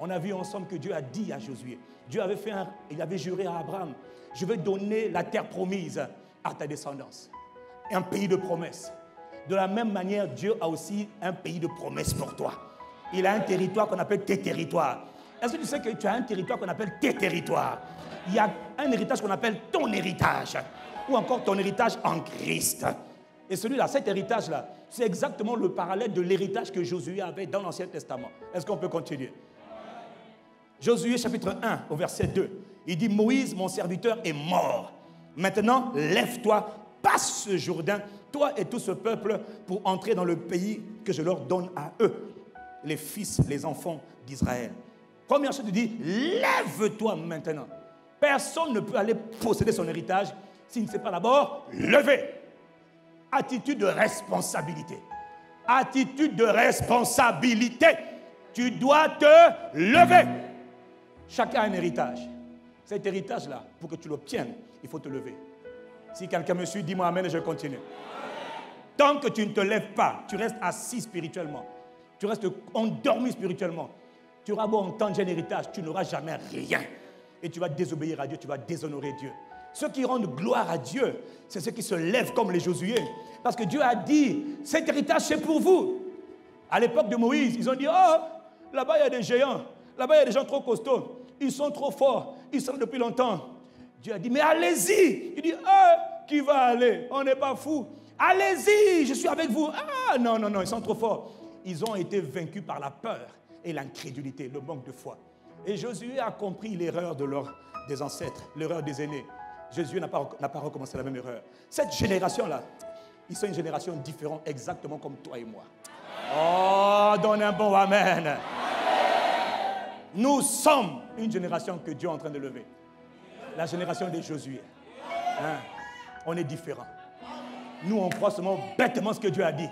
On a vu ensemble que Dieu a dit à Josué, il avait juré à Abraham, je vais donner la terre promise à ta descendance. Un pays de promesses. De la même manière, Dieu a aussi un pays de promesses pour toi. Il a un territoire qu'on appelle tes territoires. Est-ce que tu sais que tu as un territoire qu'on appelle tes territoires? Il y a un héritage qu'on appelle ton héritage. Ou encore ton héritage en Christ. Et celui-là, cet héritage-là, c'est exactement le parallèle de l'héritage que Josué avait dans l'Ancien Testament. Est-ce qu'on peut continuer? Josué chapitre 1 au verset 2. Il dit, Moïse, mon serviteur, est mort. Maintenant, lève-toi, passe ce Jourdain, toi et tout ce peuple, pour entrer dans le pays que je leur donne à eux, les fils, les enfants d'Israël. Première chose, il dit, lève-toi maintenant. Personne ne peut aller posséder son héritage s'il ne s'est pas d'abord levé. Attitude de responsabilité. Attitude de responsabilité. Tu dois te lever. Chacun a un héritage. Cet héritage-là, pour que tu l'obtiennes, il faut te lever. Si quelqu'un me suit, dis-moi amen et je continue. Tant que tu ne te lèves pas, tu restes assis spirituellement. Tu restes endormi spirituellement. Tu auras beau entendre un héritage, tu n'auras jamais rien. Et tu vas désobéir à Dieu, tu vas déshonorer Dieu. Ceux qui rendent gloire à Dieu, c'est ceux qui se lèvent comme les Josué. Parce que Dieu a dit, cet héritage c'est pour vous. À l'époque de Moïse, ils ont dit, oh, là-bas il y a des géants, là-bas il y a des gens trop costauds, ils sont trop forts, ils sont depuis longtemps. Dieu a dit, mais allez-y. Il dit, qui va aller? On n'est pas fous. Allez-y, je suis avec vous. Ah, non, non, non, ils sont trop forts. Ils ont été vaincus par la peur et l'incrédulité, le manque de foi. Et Josué a compris l'erreur des ancêtres, l'erreur des aînés. Josué n'a pas recommencé la même erreur. Cette génération-là, ils sont une génération différente, exactement comme toi et moi. Oh, donne un bon amen. Nous sommes une génération que Dieu est en train de lever. La génération des Josué. Hein? On est différents. Nous, on croit seulement bêtement ce que Dieu a dit.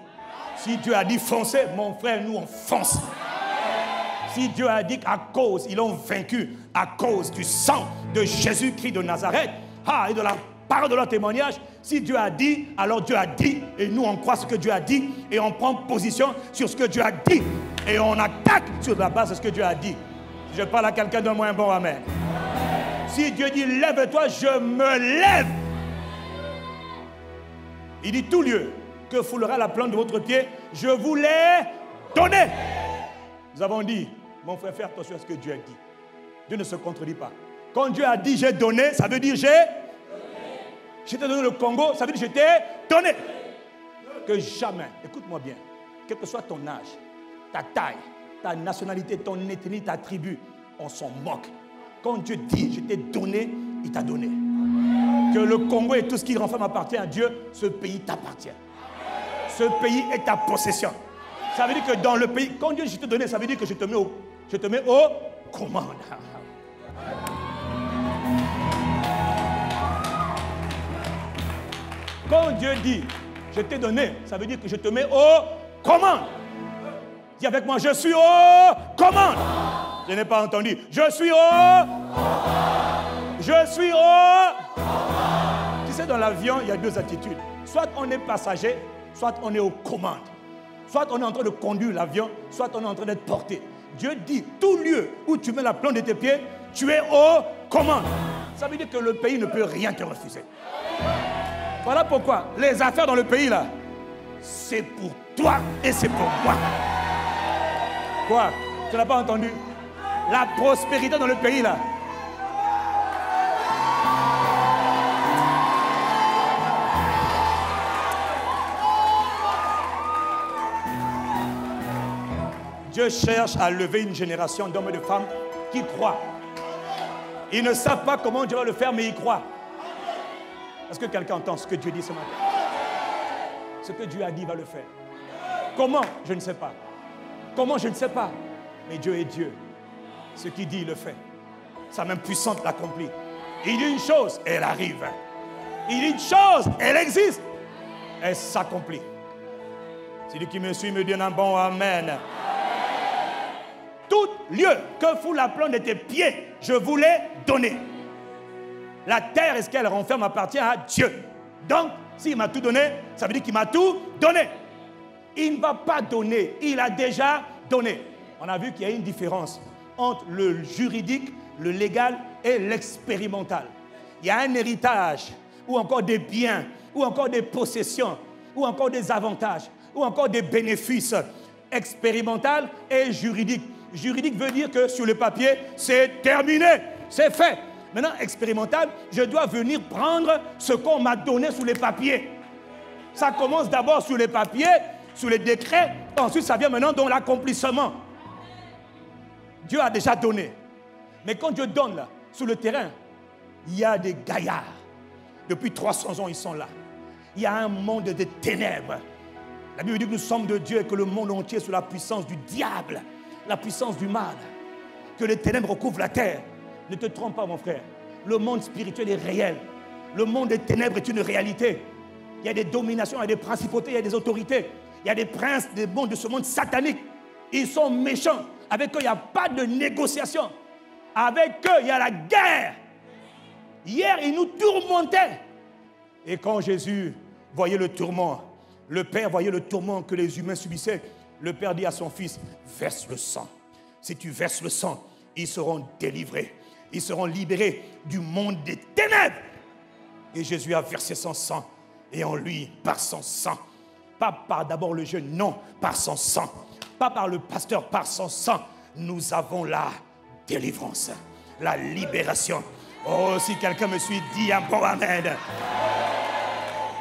Si Dieu a dit foncez, mon frère, nous, on fonce. Si Dieu a dit qu'à cause, ils l'ont vaincu, à cause du sang de Jésus-Christ de Nazareth, et de la parole de leur témoignage, si Dieu a dit, alors Dieu a dit, et nous on croit ce que Dieu a dit, et on prend position sur ce que Dieu a dit, et on attaque sur la base de ce que Dieu a dit. Si je parle à quelqu'un, donne-moi un bon amen. Si Dieu dit, lève-toi, je me lève. Il dit, tout lieu que foulera la plante de votre pied, je vous l'ai donné. Nous avons dit, mon frère, fais attention à ce que Dieu a dit. Dieu ne se contredit pas. Quand Dieu a dit j'ai donné, ça veut dire j'ai donné. Je t'ai donné le Congo, ça veut dire je t'ai donné. Que jamais, écoute-moi bien, quel que soit ton âge, ta taille, ta nationalité, ton ethnie, ta tribu, on s'en moque. Quand Dieu dit je t'ai donné, il t'a donné. Que le Congo et tout ce qui renferme appartient à Dieu, ce pays t'appartient. Ce pays est ta possession. Ça veut dire que dans le pays, quand Dieu dit je t'ai donné, ça veut dire que je te mets aux commandes. Quand Dieu dit, je t'ai donné, ça veut dire que je te mets aux commandes. Dis avec moi, je suis aux commandes. Je n'ai pas entendu. Je suis aux. Je suis aux. Tu sais, dans l'avion, il y a deux attitudes. Soit on est passager, soit on est aux commandes. Soit on est en train de conduire l'avion, soit on est en train d'être porté. Dieu dit, tout lieu où tu mets la plante de tes pieds, tu es aux commandes. Ça veut dire que le pays ne peut rien te refuser. Voilà pourquoi les affaires dans le pays là, c'est pour toi et c'est pour moi. Quoi? Tu n'as pas entendu? La prospérité dans le pays là. Dieu cherche à lever une génération d'hommes et de femmes qui croient. Ils ne savent pas comment Dieu va le faire, mais ils croient. Est-ce que quelqu'un entend ce que Dieu dit ce matin? Ce que Dieu a dit, il va le faire. Comment? Je ne sais pas. Comment? Je ne sais pas. Mais Dieu est Dieu. Ce qu'il dit, il le fait. Sa main puissante l'accomplit. Il dit une chose, elle arrive. Il dit une chose, elle existe. Elle s'accomplit. Celui qui me suit me donne un bon amen. lieu que fout la plante de tes pieds, je vous l'ai donné. La terre et ce qu'elle renferme appartient à Dieu. Donc, s'il m'a tout donné, ça veut dire qu'il m'a tout donné. Il ne va pas donner, il a déjà donné. On a vu qu'il y a une différence entre le juridique, le légal et l'expérimental. Il y a un héritage, ou encore des biens, ou encore des possessions, ou encore des avantages, ou encore des bénéfices expérimental et juridique. Juridique veut dire que sur le papier, c'est terminé, c'est fait. Maintenant, expérimental, je dois venir prendre ce qu'on m'a donné sur les papiers. Ça commence d'abord sur les papiers, sur les décrets, ensuite ça vient maintenant dans l'accomplissement. Dieu a déjà donné. Mais quand Dieu donne là, sur le terrain, il y a des gaillards. Depuis 300 ans, ils sont là. Il y a un monde de ténèbres. La Bible dit que nous sommes de Dieu et que le monde entier est sous la puissance du diable, la puissance du mal. Que les ténèbres recouvrent la terre. Ne te trompe pas, mon frère. Le monde spirituel est réel. Le monde des ténèbres est une réalité. Il y a des dominations, il y a des principautés, il y a des autorités. Il y a des princes de ce monde satanique. Ils sont méchants. Avec eux, il n'y a pas de négociation. Avec eux, il y a la guerre. Hier, ils nous tourmentaient. Et quand Jésus voyait le tourment, le Père voyait le tourment que les humains subissaient, le Père dit à son Fils, verse le sang. Si tu verses le sang, ils seront délivrés. Ils seront libérés du monde des ténèbres. Et Jésus a versé son sang. Et en lui, par son sang, pas par d'abord le jeûne, non, par son sang. Pas par le pasteur, par son sang, nous avons la délivrance, la libération. Oh, si quelqu'un me suit, dis un bon amen.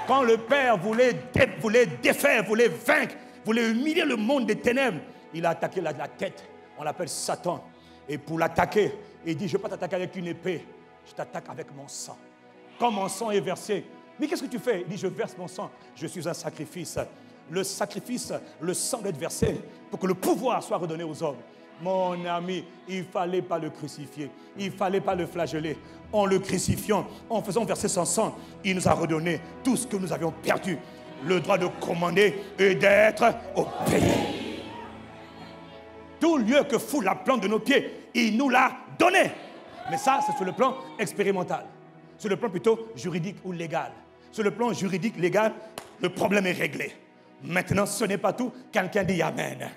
Quand le Père voulait défaire, voulait vaincre, voulait humilier le monde des ténèbres, il a attaqué la tête. On l'appelle Satan. Et pour l'attaquer, il dit, je ne vais pas t'attaquer avec une épée, je t'attaque avec mon sang. Quand mon sang est versé, mais qu'est-ce que tu fais? Il dit, je verse mon sang, je suis un sacrifice. Le sacrifice, le sang doit être versé pour que le pouvoir soit redonné aux hommes. Mon ami, il ne fallait pas le crucifier, il ne fallait pas le flageller. En le crucifiant, en faisant verser son sang, il nous a redonné tout ce que nous avions perdu. Le droit de commander et d'être au pays. Tout lieu que fout la plante de nos pieds, il nous l'a donné. Mais ça, c'est sur le plan expérimental. Sur le plan plutôt juridique ou légal. Sur le plan juridique, légal, le problème est réglé. Maintenant, ce n'est pas tout. Quelqu'un dit Amen.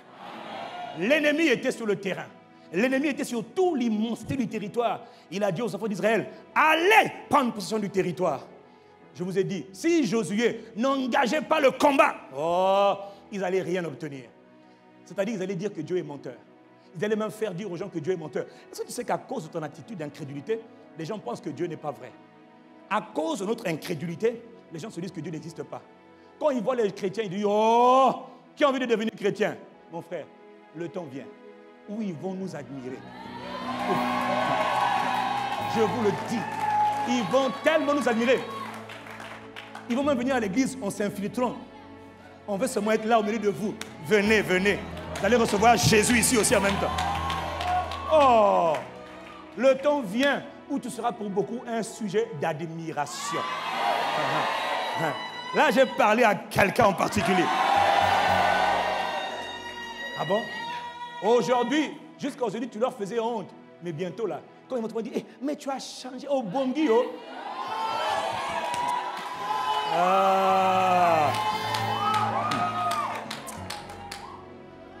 L'ennemi était sur le terrain. L'ennemi était sur toute l'immensité du territoire. Il a dit aux enfants d'Israël, allez prendre possession du territoire. Je vous ai dit, si Josué n'engageait pas le combat, ils n'allaient rien obtenir. C'est-à-dire, ils allaient dire que Dieu est menteur. Ils allaient même faire dire aux gens que Dieu est menteur. Est-ce que tu sais qu'à cause de ton attitude d'incrédulité, les gens pensent que Dieu n'est pas vrai? À cause de notre incrédulité, les gens se disent que Dieu n'existe pas. Quand ils voient les chrétiens, ils disent, oh, qui a envie de devenir chrétien? Mon frère, le temps vient où ils vont nous admirer. Je vous le dis, ils vont tellement nous admirer. Ils vont même venir à l'église, on s'infiltrera. On veut seulement être là au milieu de vous. Venez, venez. Vous allez recevoir Jésus ici aussi en même temps. Oh, le temps vient où tu seras pour beaucoup un sujet d'admiration. Là, j'ai parlé à quelqu'un en particulier. Ah bon? Aujourd'hui, jusqu'à aujourd'hui, tu leur faisais honte. Mais bientôt là, quand ils vont te dire, hey, mais tu as changé. Oh, bon Dieu. Ah.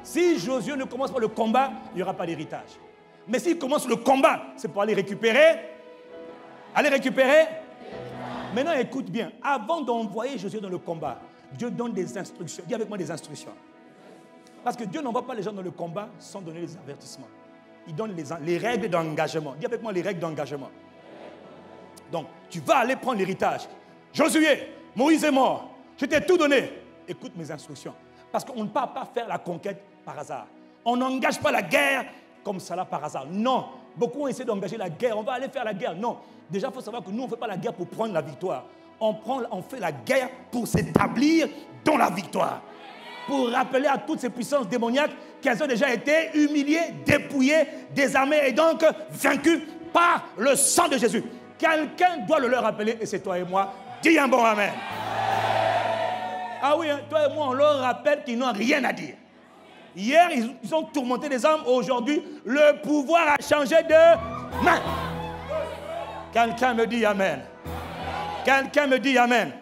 Si Josué ne commence pas le combat, il n'y aura pas d'héritage. Mais s'il commence le combat, c'est pour aller récupérer. Aller récupérer. Maintenant, écoute bien. Avant d'envoyer Josué dans le combat, Dieu donne des instructions. Dis avec moi des instructions. Parce que Dieu n'envoie pas les gens dans le combat sans donner les avertissements. Il donne les règles d'engagement. Dis avec moi les règles d'engagement. Donc, tu vas aller prendre l'héritage. Josué, Moïse est mort. Je t'ai tout donné. Écoute mes instructions. Parce qu'on ne peut pas faire la conquête par hasard. On n'engage pas la guerre comme ça là par hasard. Non. Beaucoup ont essayé d'engager la guerre. On va aller faire la guerre. Non. Déjà, il faut savoir que nous, on ne fait pas la guerre pour prendre la victoire. On fait la guerre pour s'établir dans la victoire. Pour rappeler à toutes ces puissances démoniaques qu'elles ont déjà été humiliées, dépouillées, désarmées et donc vaincues par le sang de Jésus. Quelqu'un doit le leur rappeler et c'est toi et moi. Dis un bon amen. Ah oui, hein, toi et moi, on leur rappelle qu'ils n'ont rien à dire. Hier, ils ont tourmenté les hommes. Aujourd'hui, le pouvoir a changé de main. Quelqu'un me dit Amen. Quelqu'un me dit Amen.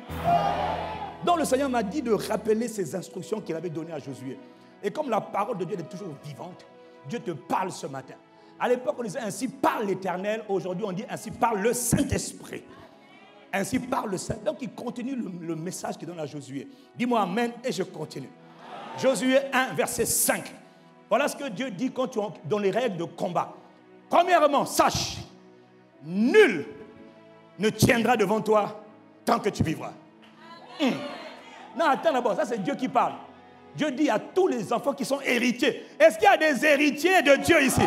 Donc le Seigneur m'a dit de rappeler ces instructions qu'il avait données à Josué. Et comme la parole de Dieu est toujours vivante, Dieu te parle ce matin. À l'époque, on disait ainsi parle l'Éternel. Aujourd'hui, on dit ainsi parle le Saint-Esprit. Ainsi parle le Saint. Donc il continue le message qu'il donne à Josué. Dis-moi Amen et je continue. Josué 1, verset 5. Voilà ce que Dieu dit quand tu es dans les règles de combat. Premièrement, sache, nul ne tiendra devant toi tant que tu vivras. Non, attends d'abord, ça c'est Dieu qui parle. Dieu dit à tous les enfants qui sont héritiers. Est-ce qu'il y a des héritiers de Dieu ici?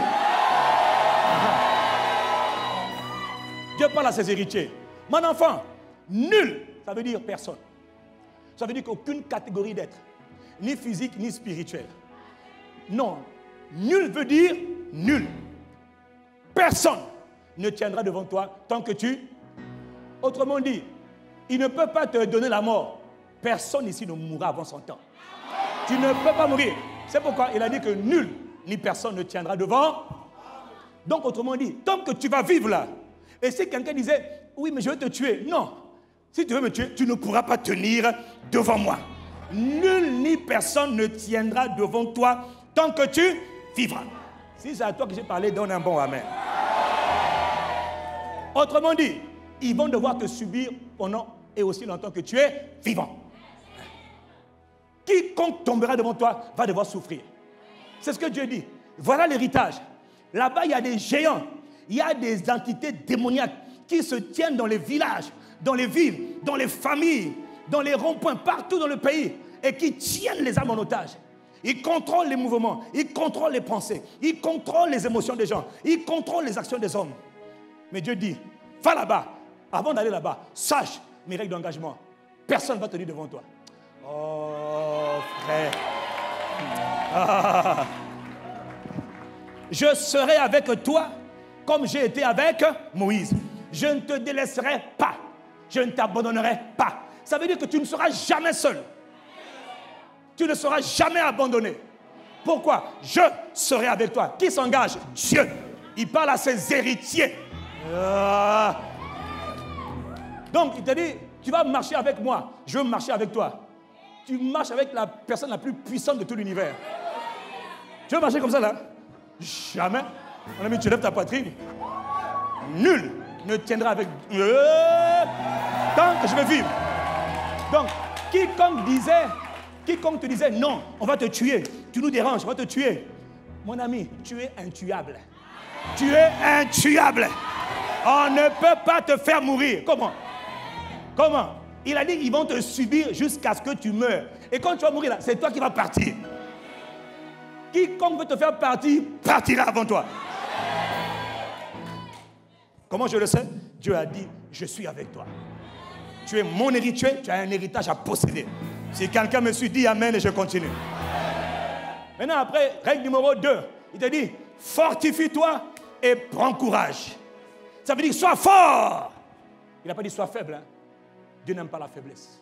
Dieu parle à ses héritiers. Mon enfant, nul, ça veut dire personne. Ça veut dire qu'aucune catégorie d'être, ni physique, ni spirituel. Non, nul veut dire nul. Personne ne tiendra devant toi tant que tu... Autrement dit, il ne peut pas te donner la mort. Personne ici ne mourra avant son temps. Tu ne peux pas mourir. C'est pourquoi il a dit que nul ni personne ne tiendra devant. Donc, autrement dit, tant que tu vas vivre là, et si quelqu'un disait, oui, mais je vais te tuer. Non, si tu veux me tuer, tu ne pourras pas tenir devant moi. Nul ni personne ne tiendra devant toi tant que tu vivras. Si c'est à toi que j'ai parlé, donne un bon amen. Autrement dit, ils vont devoir te subir pendant et aussi longtemps que tu es vivant. Quiconque tombera devant toi va devoir souffrir. C'est ce que Dieu dit. Voilà l'héritage. Là-bas, il y a des géants. Il y a des entités démoniaques qui se tiennent dans les villages, dans les villes, dans les familles, dans les ronds-points, partout dans le pays, et qui tiennent les âmes en otage. Ils contrôlent les mouvements, ils contrôlent les pensées, ils contrôlent les émotions des gens, ils contrôlent les actions des hommes. Mais Dieu dit, va là-bas. Avant d'aller là-bas, sache mes règles d'engagement. Personne ne va tenir devant toi. Oh, frère. Ah. Je serai avec toi comme j'ai été avec Moïse. Je ne te délaisserai pas. Je ne t'abandonnerai pas. Ça veut dire que tu ne seras jamais seul. Tu ne seras jamais abandonné. Pourquoi? Je serai avec toi. Qui s'engage? Dieu. Il parle à ses héritiers. Ah. Donc, il te dit, tu vas marcher avec moi. Je veux marcher avec toi. Tu marches avec la personne la plus puissante de tout l'univers. Tu veux marcher comme ça là? Jamais. Mon ami, tu lèves ta poitrine. Nul ne tiendra avec... tant que je vais vivre. Donc, quiconque te disait, non, on va te tuer, tu nous déranges, on va te tuer. Mon ami, tu es intuable. Tu es intuable. On ne peut pas te faire mourir. Comment? Comment? Il a dit qu'ils vont te subir jusqu'à ce que tu meurs. Et quand tu vas mourir là, c'est toi qui vas partir. Quiconque veut te faire partir, partira avant toi. Comment je le sais? Dieu a dit, je suis avec toi. Tu es mon héritier, tu as un héritage à posséder. Si quelqu'un me suit, dis amen et je continue. Maintenant, après, règle numéro 2, il te dit, fortifie-toi et prends courage. Ça veut dire, sois fort. Il n'a pas dit, sois faible. Hein? Dieu n'aime pas la faiblesse.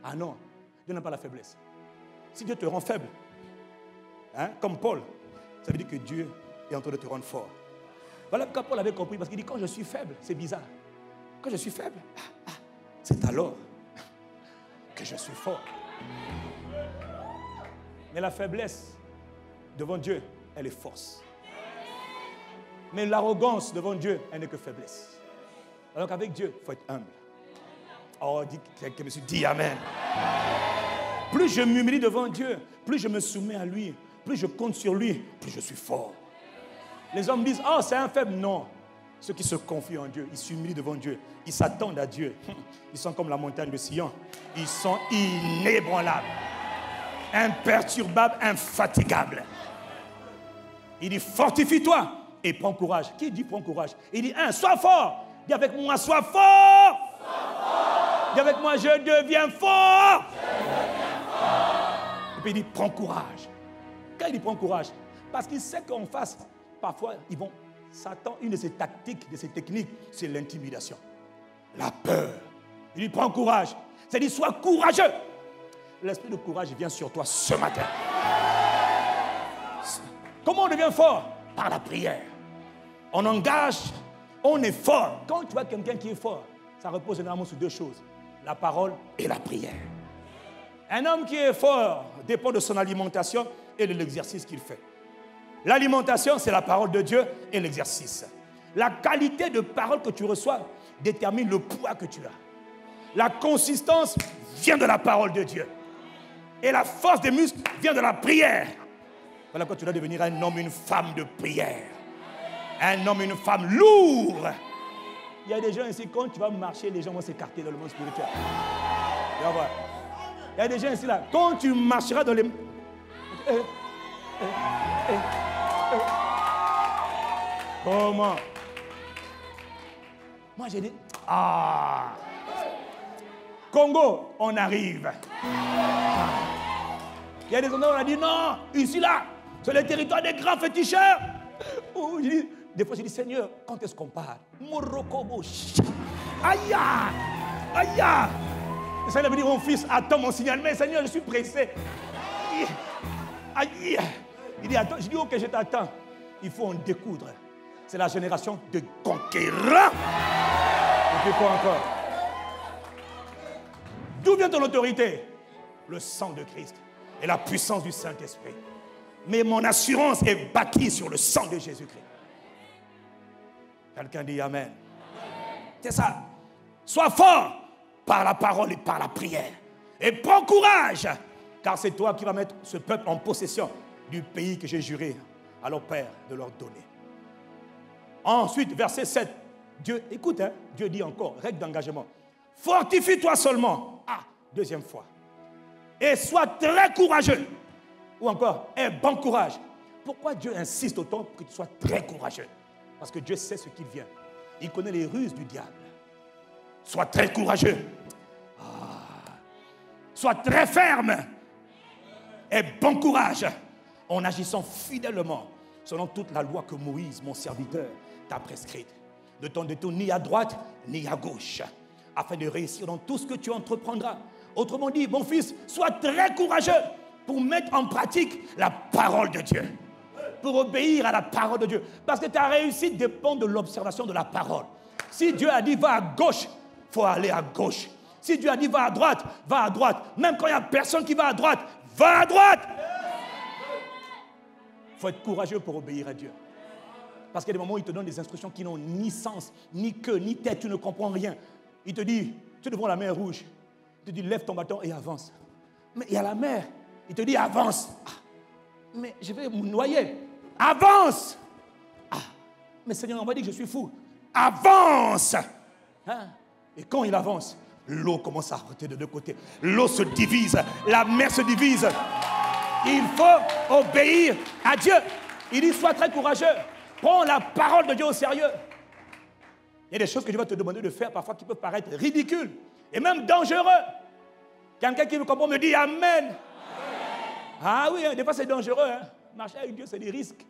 Ah non, Dieu n'aime pas la faiblesse. Si Dieu te rend faible, hein, comme Paul, ça veut dire que Dieu est en train de te rendre fort. Voilà pourquoi Paul avait compris, parce qu'il dit, quand je suis faible, c'est bizarre. Quand je suis faible, c'est alors que je suis fort. Mais la faiblesse devant Dieu, elle est force. Mais l'arrogance devant Dieu, elle n'est que faiblesse. Alors qu'avec Dieu, il faut être humble. Oh, quelqu'un me dit amen. Plus je m'humilie devant Dieu, plus je me soumets à lui, plus je compte sur lui, plus je suis fort. Les hommes disent, oh, c'est un faible. Non. Ceux qui se confient en Dieu, ils s'humilient devant Dieu, ils s'attendent à Dieu. Ils sont comme la montagne de Sion. Ils sont inébranlables, imperturbables, infatigables. Il dit, fortifie-toi et prends courage. Qui dit prends courage? Il dit, sois fort. Dis avec moi, sois fort. Dis avec moi, je deviens fort. Et puis il dit, prends courage. Quand il dit prends courage, parce qu'il sait qu'en face, parfois, Satan, une de ses tactiques, de ses techniques, c'est l'intimidation. La peur. Il dit, prends courage. C'est-à-dire, sois courageux. L'esprit de courage vient sur toi ce matin. Comment on devient fort? Par la prière. On engage, on est fort. Quand tu vois quelqu'un qui est fort, ça repose généralement sur deux choses, la parole et la prière. Un homme qui est fort dépend de son alimentation et de l'exercice qu'il fait. L'alimentation, c'est la parole de Dieu et l'exercice. La qualité de parole que tu reçois détermine le poids que tu as. La consistance vient de la parole de Dieu. Et la force des muscles vient de la prière. Voilà quand tu dois devenir un homme, une femme de prière. Un homme, une femme lourd. Il y a des gens ici, quand tu vas marcher, les gens vont s'écarter dans le monde spirituel. Tu vas voir. Il y a des gens ici là, quand tu marcheras dans les... Comment? Moi j'ai dit, Congo, on arrive. Il y a des endroits où on a dit, non, ici là, c'est le territoire des grands féticheurs. Oh, des fois j'ai dit, Seigneur, quand est-ce qu'on part? Morokobo. Aïe! Aïe! Le Seigneur me dit, mon fils, attends mon signal. Mais Seigneur, je suis pressé. Aïe! Il dit, attends. Je dis, ok, je t'attends. Il faut en découdre. C'est la génération de conquérants. Et puis quoi encore? D'où vient ton autorité? Le sang de Christ et la puissance du Saint-Esprit. Mais mon assurance est bâtie sur le sang de Jésus-Christ. Quelqu'un dit Amen. C'est ça. Sois fort par la parole et par la prière. Et prends courage, car c'est toi qui vas mettre ce peuple en possession du pays que j'ai juré à leur père de leur donner. Ensuite, verset 7, Dieu, écoute, hein, Dieu dit encore, règle d'engagement. Fortifie-toi seulement. Deuxième fois. Et sois très courageux. Ou encore, aie bon courage. Pourquoi Dieu insiste autant pour que tu sois très courageux? Parce que Dieu sait ce qu'il vient. Il connaît les ruses du diable. Sois très courageux. Sois très ferme. Aie bon courage. En agissant fidèlement selon toute la loi que Moïse, mon serviteur, t'a prescrite. Ne t'en détourne ni à droite ni à gauche, afin de réussir dans tout ce que tu entreprendras. Autrement dit, mon fils, sois très courageux pour mettre en pratique la parole de Dieu. Pour obéir à la parole de Dieu. Parce que ta réussite dépend de l'observation de la parole. Si Dieu a dit va à gauche, il faut aller à gauche. Si Dieu a dit va à droite, va à droite. Même quand il n'y a personne qui va à droite, va à droite. Il faut être courageux pour obéir à Dieu. Parce qu'il y a des moments où il te donne des instructions qui n'ont ni sens, ni queue, ni tête, tu ne comprends rien. Il te dit, tu es devant la mer rouge. Il te dit, lève ton bâton et avance. Mais il y a la mer. Il te dit, avance. Mais je vais me noyer. Avance. Mais Seigneur, on va dire que je suis fou. Avance. Et quand il avance, l'eau commence à rôter de deux côtés. L'eau se divise. La mer se divise. Il faut obéir à Dieu. Il dit, sois très courageux. Prends la parole de Dieu au sérieux. Il y a des choses que Dieu va te demander de faire parfois qui peuvent paraître ridicules et même dangereux. Quelqu'un qui me comprend me dit Amen. Oui, des fois c'est dangereux. Marcher avec Dieu, c'est des risques.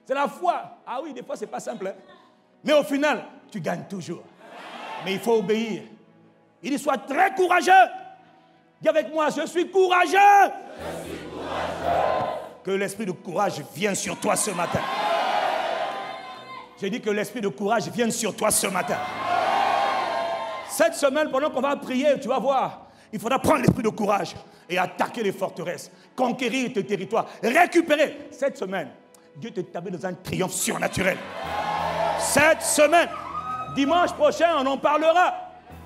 C'est la foi. Oui, des fois c'est pas simple. Mais au final, tu gagnes toujours. Mais il faut obéir. Il dit, sois très courageux. Dis avec moi, je suis courageux. Je suis courageux. Que l'esprit de courage vienne sur toi ce matin. J'ai dit que l'esprit de courage vienne sur toi ce matin. Cette semaine, pendant qu'on va prier, tu vas voir, il faudra prendre l'esprit de courage et attaquer les forteresses, conquérir tes territoires, récupérer. Cette semaine, Dieu t'établit dans un triomphe surnaturel. Cette semaine, dimanche prochain, on en parlera.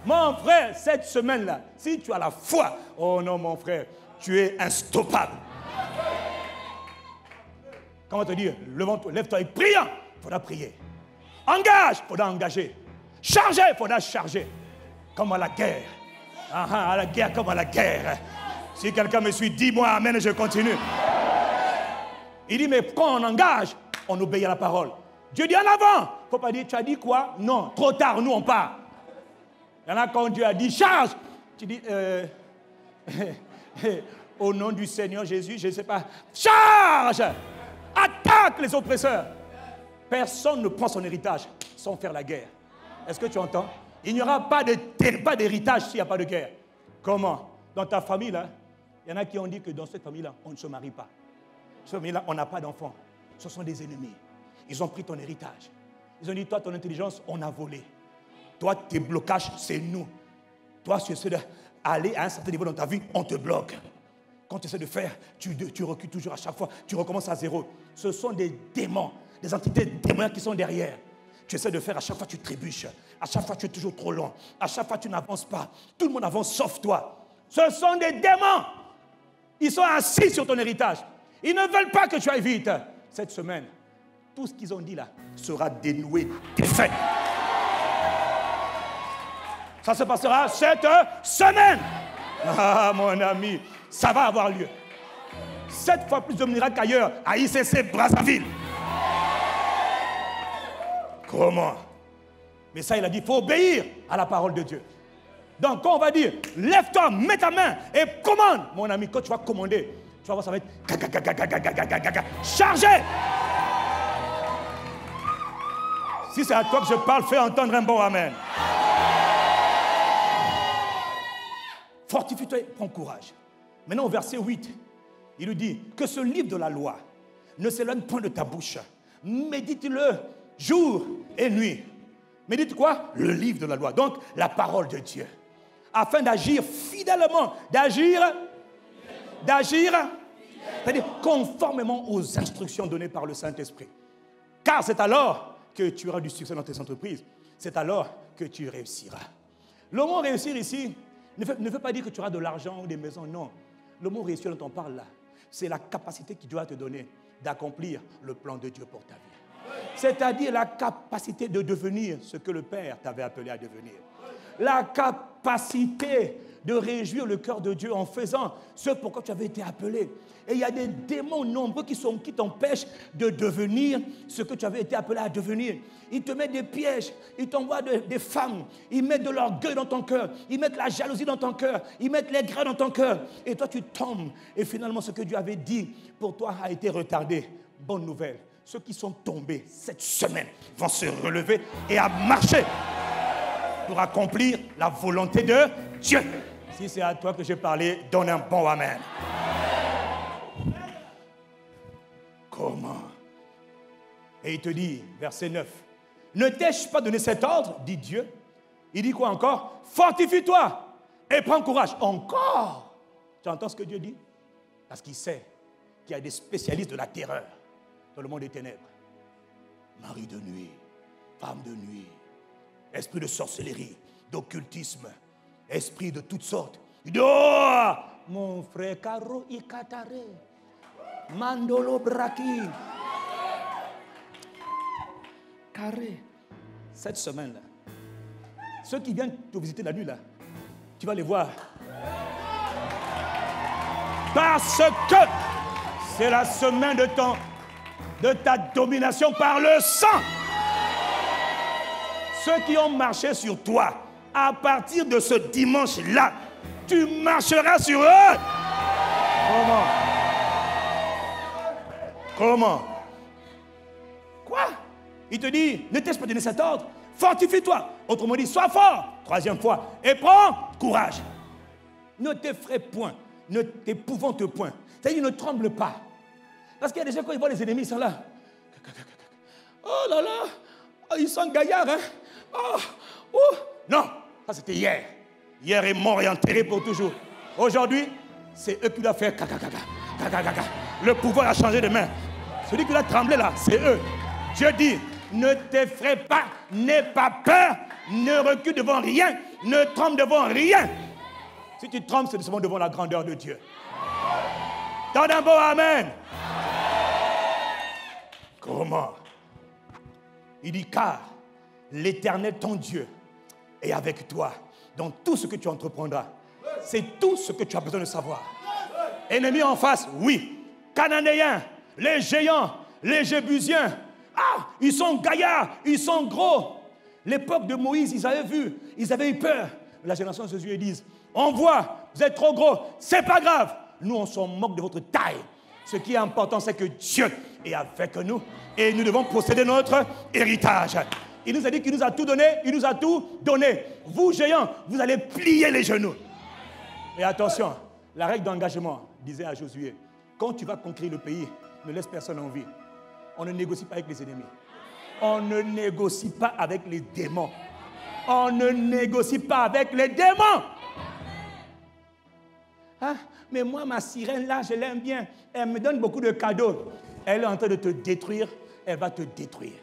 Mon frère, cette semaine-là, si tu as la foi, oh non mon frère, tu es instoppable. Comment te dire, lève-toi et prions. Il faudra prier. Engage, il faudra engager. Charger, il faudra charger. Comme à la guerre. À la guerre comme à la guerre. Si quelqu'un me suit, dis-moi amen et je continue. Il dit, mais quand on engage, on obéit à la parole. Dieu dit en avant. Il ne faut pas dire, tu as dit quoi? Non, trop tard, nous on part. Il y en a quand Dieu a dit, charge. Tu dis, au nom du Seigneur Jésus, je ne sais pas. Charge! Attaque les oppresseurs. Personne ne prend son héritage sans faire la guerre. Est-ce que tu entends? Il n'y aura pas d'héritage s'il n'y a pas de guerre. Comment? Dans ta famille, là, il y en a qui ont dit que dans cette famille-là, on ne se marie pas. Cette famille-là, on n'a pas d'enfants. Ce sont des ennemis. Ils ont pris ton héritage. Ils ont dit, toi, ton intelligence, on a volé. Toi, tes blocages, c'est nous. Toi, tu essaies d'aller à un certain niveau dans ta vie, on te bloque. Quand tu essaies de faire, tu recules toujours à chaque fois. Tu recommences à zéro. Ce sont des démons, des entités démoniaques qui sont derrière. Tu essaies de faire, à chaque fois tu trébuches. À chaque fois tu es toujours trop loin. À chaque fois tu n'avances pas. Tout le monde avance sauf toi. Ce sont des démons. Ils sont assis sur ton héritage. Ils ne veulent pas que tu ailles vite. Cette semaine, tout ce qu'ils ont dit là sera dénoué, défait. Ça se passera cette semaine. Ah mon ami, ça va avoir lieu. 7 fois plus de miracles qu'ailleurs à ICC Brazzaville. Comment? Mais ça, il a dit, il faut obéir à la parole de Dieu. Donc, quand on va dire, lève-toi, mets ta main et commande, mon ami, quand tu vas commander, tu vas voir, ça va être chargé. Si c'est à toi que je parle, fais entendre un bon amen. Fortifie-toi, prends courage. Maintenant, au verset 8, il lui dit que ce livre de la loi ne s'éloigne point de ta bouche. Médite-le jour et nuit. Médite quoi? Le livre de la loi. Donc, la parole de Dieu. Afin d'agir fidèlement. C'est-à-dire conformément aux instructions données par le Saint-Esprit. Car c'est alors que tu auras du succès dans tes entreprises. C'est alors que tu réussiras. Le mot réussir ici ne veut pas dire que tu auras de l'argent ou des maisons. Non. Le mot réussir dont on parle là, c'est la capacité qu'il doit te donner d'accomplir le plan de Dieu pour ta vie. C'est-à-dire la capacité de devenir ce que le Père t'avait appelé à devenir. La capacité de réjouir le cœur de Dieu en faisant ce pourquoi tu avais été appelé. Et il y a des démons nombreux qui t'empêchent de devenir ce que tu avais été appelé à devenir. Ils te mettent des pièges, ils t'envoient des femmes, ils mettent de l'orgueil dans ton cœur, ils mettent la jalousie dans ton cœur, ils mettent les grains dans ton cœur. Et toi, tu tombes. Et finalement, ce que Dieu avait dit pour toi a été retardé. Bonne nouvelle. Ceux qui sont tombés cette semaine vont se relever et à marcher pour accomplir la volonté de Dieu. Si c'est à toi que j'ai parlé, donne un bon amen. Comment? Et il te dit, verset 9, ne t'ai-je pas donné cet ordre, dit Dieu. Il dit quoi encore? Fortifie-toi et prends courage. Encore. Tu entends ce que Dieu dit? Parce qu'il sait qu'il y a des spécialistes de la terreur dans le monde des ténèbres. Mari de nuit, femme de nuit, esprit de sorcellerie, d'occultisme, esprit de toutes sortes. Il dit, oh, mon frère, Caro Ikatare, Mandolo Braki, Carré. Cette semaine-là, ceux qui viennent te visiter la nuit, là, tu vas les voir. Parce que c'est la semaine de ta domination par le sang. Ceux qui ont marché sur toi, à partir de ce dimanche-là, tu marcheras sur eux. Comment? Quoi? Il te dit, ne t'ai-je pas donné cet ordre? Fortifie-toi. Autrement dit, sois fort. 3e fois. Et prends courage. Ne t'effraie point. Ne t'épouvante point. C'est-à-dire, ne tremble pas. Parce qu'il y a des gens, quand ils voient les ennemis, ils sont là. Oh là là, oh, ils sont gaillards, hein? Oh, oh. Non, ça c'était hier. Hier est mort et enterré pour toujours. Aujourd'hui, c'est eux qui doivent faire caca. Le pouvoir a changé de main. Celui qui doit trembler là, c'est eux. Dieu dit, ne t'effraie pas, n'aie pas peur, ne recule devant rien, ne tremble devant rien. Si tu trembles, c'est seulement devant la grandeur de Dieu. Donne un bon amen. Comment? Il dit, car l'Éternel, ton Dieu, est avec toi dans tout ce que tu entreprendras. C'est tout ce que tu as besoin de savoir. Ennemis en face, oui. Cananéens, les géants, les Jébusiens. Ah, ils sont gaillards, ils sont gros. L'époque de Moïse, ils avaient vu, ils avaient eu peur. La génération de Jésus, ils disent, on voit, vous êtes trop gros, c'est pas grave. Nous, on s'en moque de votre taille. Ce qui est important, c'est que Dieu est avec nous et nous devons posséder notre héritage. Il nous a dit qu'il nous a tout donné, il nous a tout donné. Vous, géants, vous allez plier les genoux. Et attention, la règle d'engagement disait à Josué, quand tu vas conquérir le pays, ne laisse personne en vie. On ne négocie pas avec les ennemis. On ne négocie pas avec les démons. On ne négocie pas avec les démons. Ah, mais moi, ma sirène là, je l'aime bien. Elle me donne beaucoup de cadeaux. Elle est en train de te détruire. Elle va te détruire.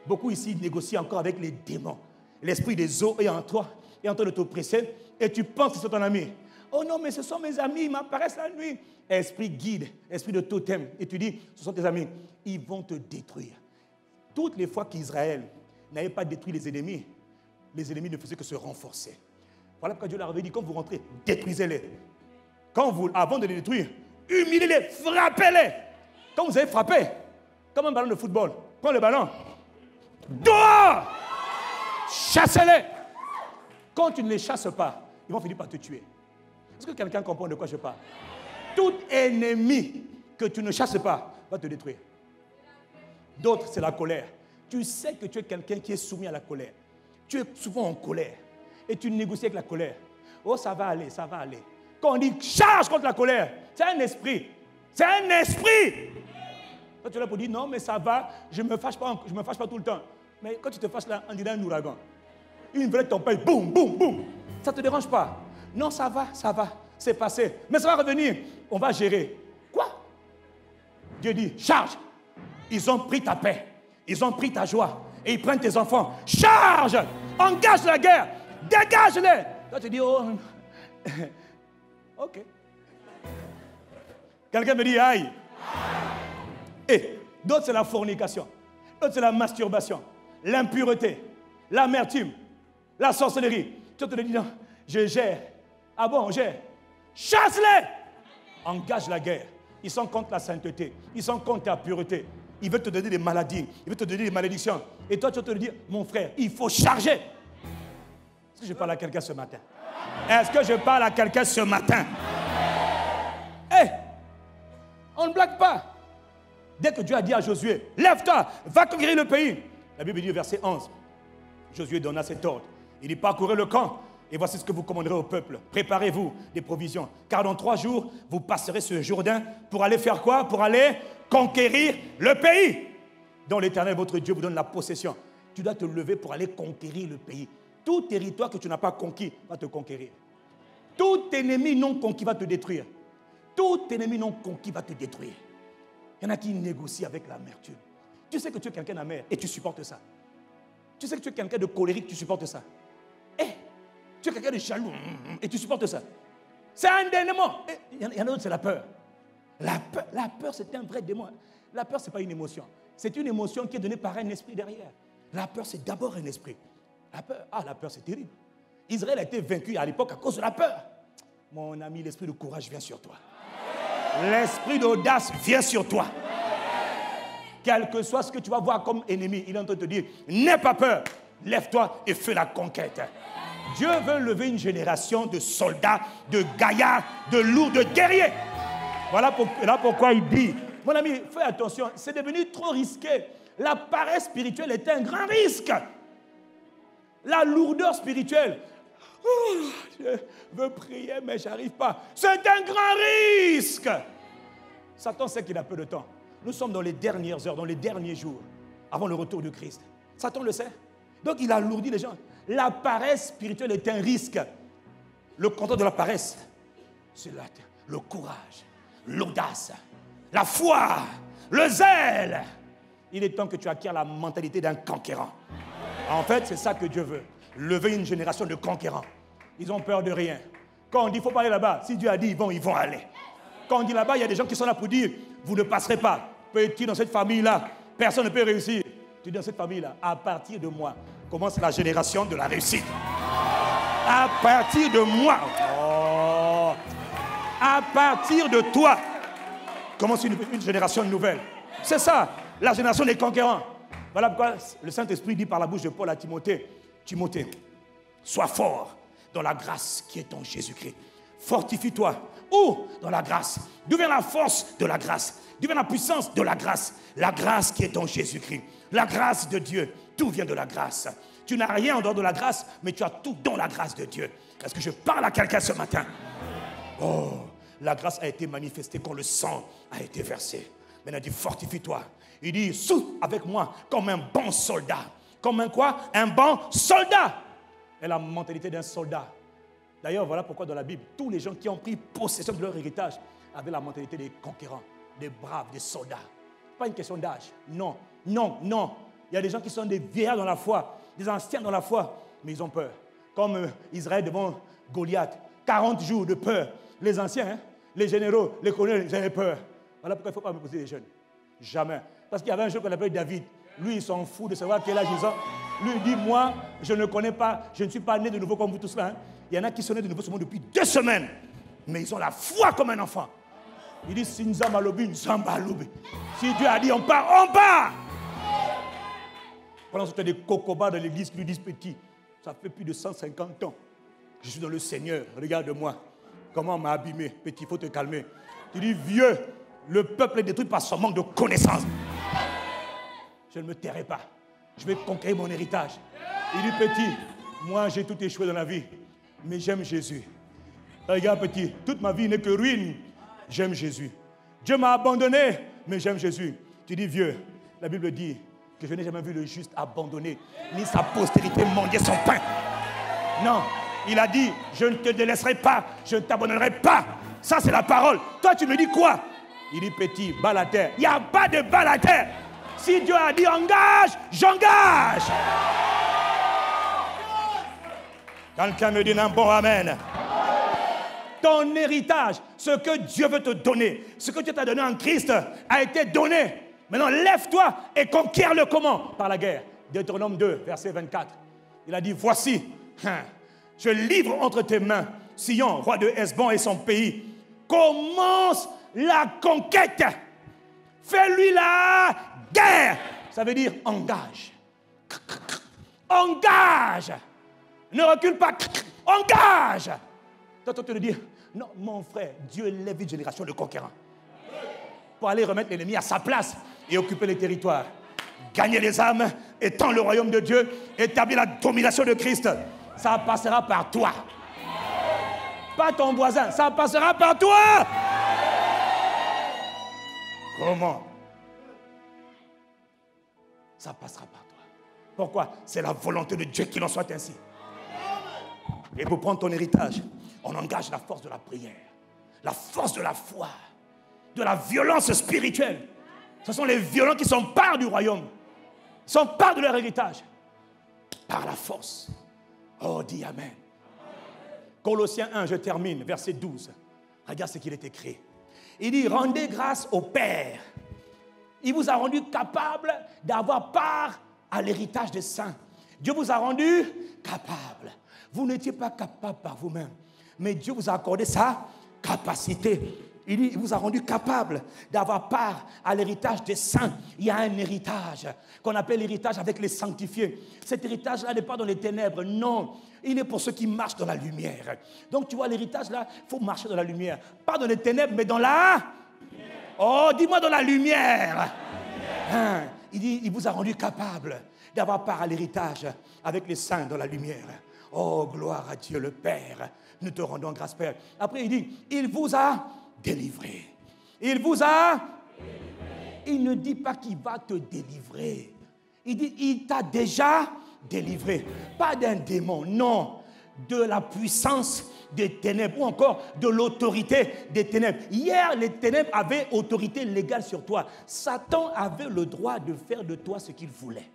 Beaucoup ici négocient encore avec les démons. L'esprit des eaux est en toi, est en train de t'oppresser. Et tu penses que c'est ton ami. Oh non, mais ce sont mes amis, ils m'apparaissent la nuit. Esprit guide, esprit de totem. Et tu dis, ce sont tes amis. Ils vont te détruire. Toutes les fois qu'Israël n'avait pas détruit les ennemis ne faisaient que se renforcer. Voilà pourquoi Dieu leur avait dit, quand vous rentrez, détruisez-les. Avant de les détruire, humiliez-les, frappez-les. Quand vous avez frappé, comme un ballon de football, prends le ballon, dehors, chassez-les. Quand tu ne les chasses pas, ils vont finir par te tuer. Est-ce que quelqu'un comprend de quoi je parle? Tout ennemi que tu ne chasses pas va te détruire. D'autres, c'est la colère. Tu sais que tu es quelqu'un qui est soumis à la colère. Tu es souvent en colère. Et tu négocies avec la colère. Oh, ça va aller, ça va aller. Quand on dit charge contre la colère, c'est un esprit. C'est un esprit. Quand tu es là pour dire non, mais ça va, je ne me fâche pas tout le temps. Mais quand tu te fâches là, on dirait un ouragan. Une vraie tempête, boum, boum, boum. Ça ne te dérange pas. Non, ça va, c'est passé. Mais ça va revenir. On va gérer. Quoi? Dieu dit, charge. Ils ont pris ta paix. Ils ont pris ta joie. Et ils prennent tes enfants. Charge! Engage la guerre. Dégage-les. Toi, tu dis, oh, ok. Quelqu'un me dit, aïe. Et d'autres, c'est la fornication. D'autres, c'est la masturbation. L'impureté. L'amertume. La sorcellerie. Tu te dis, non, je gère. Ah bon, on gère. Chasse-les! Engage la guerre. Ils sont contre la sainteté. Ils sont contre ta pureté. Ils veulent te donner des maladies. Ils veulent te donner des malédictions. Et toi, tu vas te dire, mon frère, il faut charger. Est-ce que je parle à quelqu'un ce matin? Est-ce que je parle à quelqu'un ce matin? Hé! On ne blague pas. Dès que Dieu a dit à Josué, lève-toi, va conquérir le pays. La Bible dit au verset 11, Josué donna cet ordre. Il dit, parcourez le camp. Et voici ce que vous commanderez au peuple. Préparez-vous des provisions. Car dans 3 jours, vous passerez ce Jourdain pour aller faire quoi? Pour aller conquérir le pays dont l'Éternel, votre Dieu, vous donne la possession. Tu dois te lever pour aller conquérir le pays. Tout territoire que tu n'as pas conquis va te conquérir. Tout ennemi non conquis va te détruire. Tout ennemi non conquis va te détruire. Il y en a qui négocient avec l'amertume. Tu sais que tu es quelqu'un d'amer et tu supportes ça. Tu sais que tu es quelqu'un de colérique, tu supportes ça. Tu es quelqu'un de jaloux et tu supportes ça. C'est un démon. Il y en a d'autres, c'est la peur. La peur, c'est un vrai démon. La peur, ce n'est pas une émotion. C'est une émotion qui est donnée par un esprit derrière. La peur, c'est d'abord un esprit. La peur, c'est terrible. Israël a été vaincu à l'époque à cause de la peur. Mon ami, l'esprit de courage vient sur toi. L'esprit d'audace vient sur toi. Quel que soit ce que tu vas voir comme ennemi, il est en train de te dire, n'aie pas peur, lève-toi et fais la conquête. Dieu veut lever une génération de soldats, de gaillards, de loups, de guerriers. Voilà pourquoi il dit, mon ami, fais attention, c'est devenu trop risqué. La paresse spirituelle est un grand risque. La lourdeur spirituelle, je veux prier mais je n'arrive pas. C'est un grand risque. Satan sait qu'il a peu de temps. Nous sommes dans les dernières heures, dans les derniers jours, avant le retour de Christ. Satan le sait. Donc il alourdit les gens. La paresse spirituelle est un risque. Le contraire de la paresse, c'est le courage, l'audace, la foi, le zèle. Il est temps que tu acquières la mentalité d'un conquérant. En fait, c'est ça que Dieu veut. Lever une génération de conquérants. Ils ont peur de rien. Quand on dit, il ne faut pas aller là-bas, si Dieu a dit, ils vont aller. Quand on dit là-bas, il y a des gens qui sont là pour dire, vous ne passerez pas. Petit dans cette famille-là, personne ne peut réussir. Tu dis dans cette famille-là, à partir de moi, commence la génération de la réussite. À partir de moi, à partir de toi, commence une génération nouvelle. C'est ça, la génération des conquérants. Voilà pourquoi le Saint-Esprit dit par la bouche de Paul à Timothée, Timothée, sois fort dans la grâce qui est en Jésus-Christ. Fortifie-toi. Où? Dans la grâce. D'où vient la force de la grâce? D'où vient la puissance de la grâce? La grâce qui est en Jésus-Christ. La grâce de Dieu. Tout vient de la grâce. Tu n'as rien en dehors de la grâce, mais tu as tout dans la grâce de Dieu. Est-ce que je parle à quelqu'un ce matin? Oh, la grâce a été manifestée quand le sang a été versé. Maintenant, il dit, fortifie-toi. Il dit, souffre avec moi comme un bon soldat. Comme un quoi? Un bon soldat. Et la mentalité d'un soldat. D'ailleurs, voilà pourquoi dans la Bible, tous les gens qui ont pris possession de leur héritage avaient la mentalité des conquérants, des braves, des soldats. Pas une question d'âge. Non, non, non. Il y a des gens qui sont des vieillards dans la foi, des anciens dans la foi, mais ils ont peur. Comme Israël devant Goliath. 40 jours de peur. Les anciens, hein, les généraux, les colonels, ils avaient peur. Voilà pourquoi il ne faut pas me poser les jeunes. Jamais. Parce qu'il y avait un jeune qu'on appelait David. Lui, il s'en fout de savoir quel âge ils ont. Lui, il dit, moi, je ne connais pas, je ne suis pas né de nouveau comme vous tous là. Hein. Il y en a qui sont nés de nouveau seulement depuis 2 semaines. Mais ils ont la foi comme un enfant. Il dit, si Nzamba lobi, Nzamba lobi. Si Dieu a dit, on part, on part. Pendant ce temps, des cocobas dans l'église qui lui disent, petit, ça fait plus de 150 ans. Je suis dans le Seigneur, regarde-moi. Comment on m'a abîmé. Petit, il faut te calmer. Tu dis, vieux, le peuple est détruit par son manque de connaissances. Je ne me tairai pas. Je vais conquérir mon héritage. Il dit, petit, moi j'ai tout échoué dans la vie, mais j'aime Jésus. Regarde, petit, toute ma vie n'est que ruine. J'aime Jésus. Dieu m'a abandonné, mais j'aime Jésus. Tu dis, vieux, la Bible dit que je n'ai jamais vu le juste abandonné, ni sa postérité mendier son pain. Non, il a dit, je ne te délaisserai pas, je ne t'abandonnerai pas. Ça, c'est la parole. Toi, tu me dis quoi? Il dit, petit, bas la terre. Il n'y a pas de bas la terre. Si Dieu a dit engage, j'engage. Quelqu'un me dit un bon amen. Ton héritage, ce que Dieu veut te donner, ce que Dieu t'a donné en Christ, a été donné. Maintenant, lève-toi et conquiers-le comment? Par la guerre. Deutéronome 2, verset 24. Il a dit, voici, je livre entre tes mains Sion, roi de Hesbon et son pays. Commence la conquête. Fais-lui la guerre. Ça veut dire engage. Engage. Ne recule pas. Engage. Toi, tu veux dire, non, mon frère, Dieu lève une génération de conquérants pour aller remettre l'ennemi à sa place et occuper les territoires. Gagner les âmes, étendre le royaume de Dieu, établir la domination de Christ. Ça passera par toi. Pas ton voisin, ça passera par toi. Comment? Ça passera par toi. Pourquoi? C'est la volonté de Dieu qu'il en soit ainsi. Et pour prendre ton héritage, on engage la force de la prière, la force de la foi, de la violence spirituelle. Ce sont les violents qui s'emparent du royaume, s'emparent de leur héritage, par la force. Oh, dis Amen. Colossiens 1, je termine, verset 12. Regarde ce qu'il est écrit. Il dit, rendez grâce au Père. Il vous a rendu capable d'avoir part à l'héritage des saints. Dieu vous a rendu capable. Vous n'étiez pas capable par vous-même, mais Dieu vous a accordé sa capacité. Il dit, il vous a rendu capable d'avoir part à l'héritage des saints. Il y a un héritage qu'on appelle l'héritage avec les sanctifiés. Cet héritage-là n'est pas dans les ténèbres, non. Il est pour ceux qui marchent dans la lumière. Donc tu vois, l'héritage-là, il faut marcher dans la lumière. Pas dans les ténèbres, mais dans la lumière. Oh, dis-moi dans la lumière. Hein? Il dit, il vous a rendu capable d'avoir part à l'héritage avec les saints dans la lumière. Oh, gloire à Dieu le Père. Nous te rendons grâce, Père. Après, il dit, il vous a délivré. Il vous a délivré. Il ne dit pas qu'il va te délivrer. Il dit, il t'a déjà délivré. Pas d'un démon, non. De la puissance des ténèbres ou encore de l'autorité des ténèbres. Hier, les ténèbres avaient autorité légale sur toi. Satan avait le droit de faire de toi ce qu'il voulait.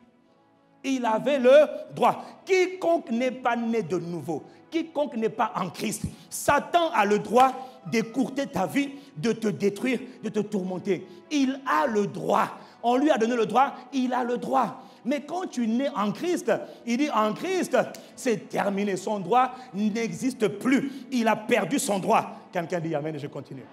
Il avait le droit. Quiconque n'est pas né de nouveau, quiconque n'est pas en Christ, Satan a le droit d'écourter ta vie, de te détruire, de te tourmenter. Il a le droit. On lui a donné le droit, il a le droit. Mais quand tu nais en Christ, il dit en Christ, c'est terminé. Son droit n'existe plus. Il a perdu son droit. Quelqu'un dit Amen et je continue.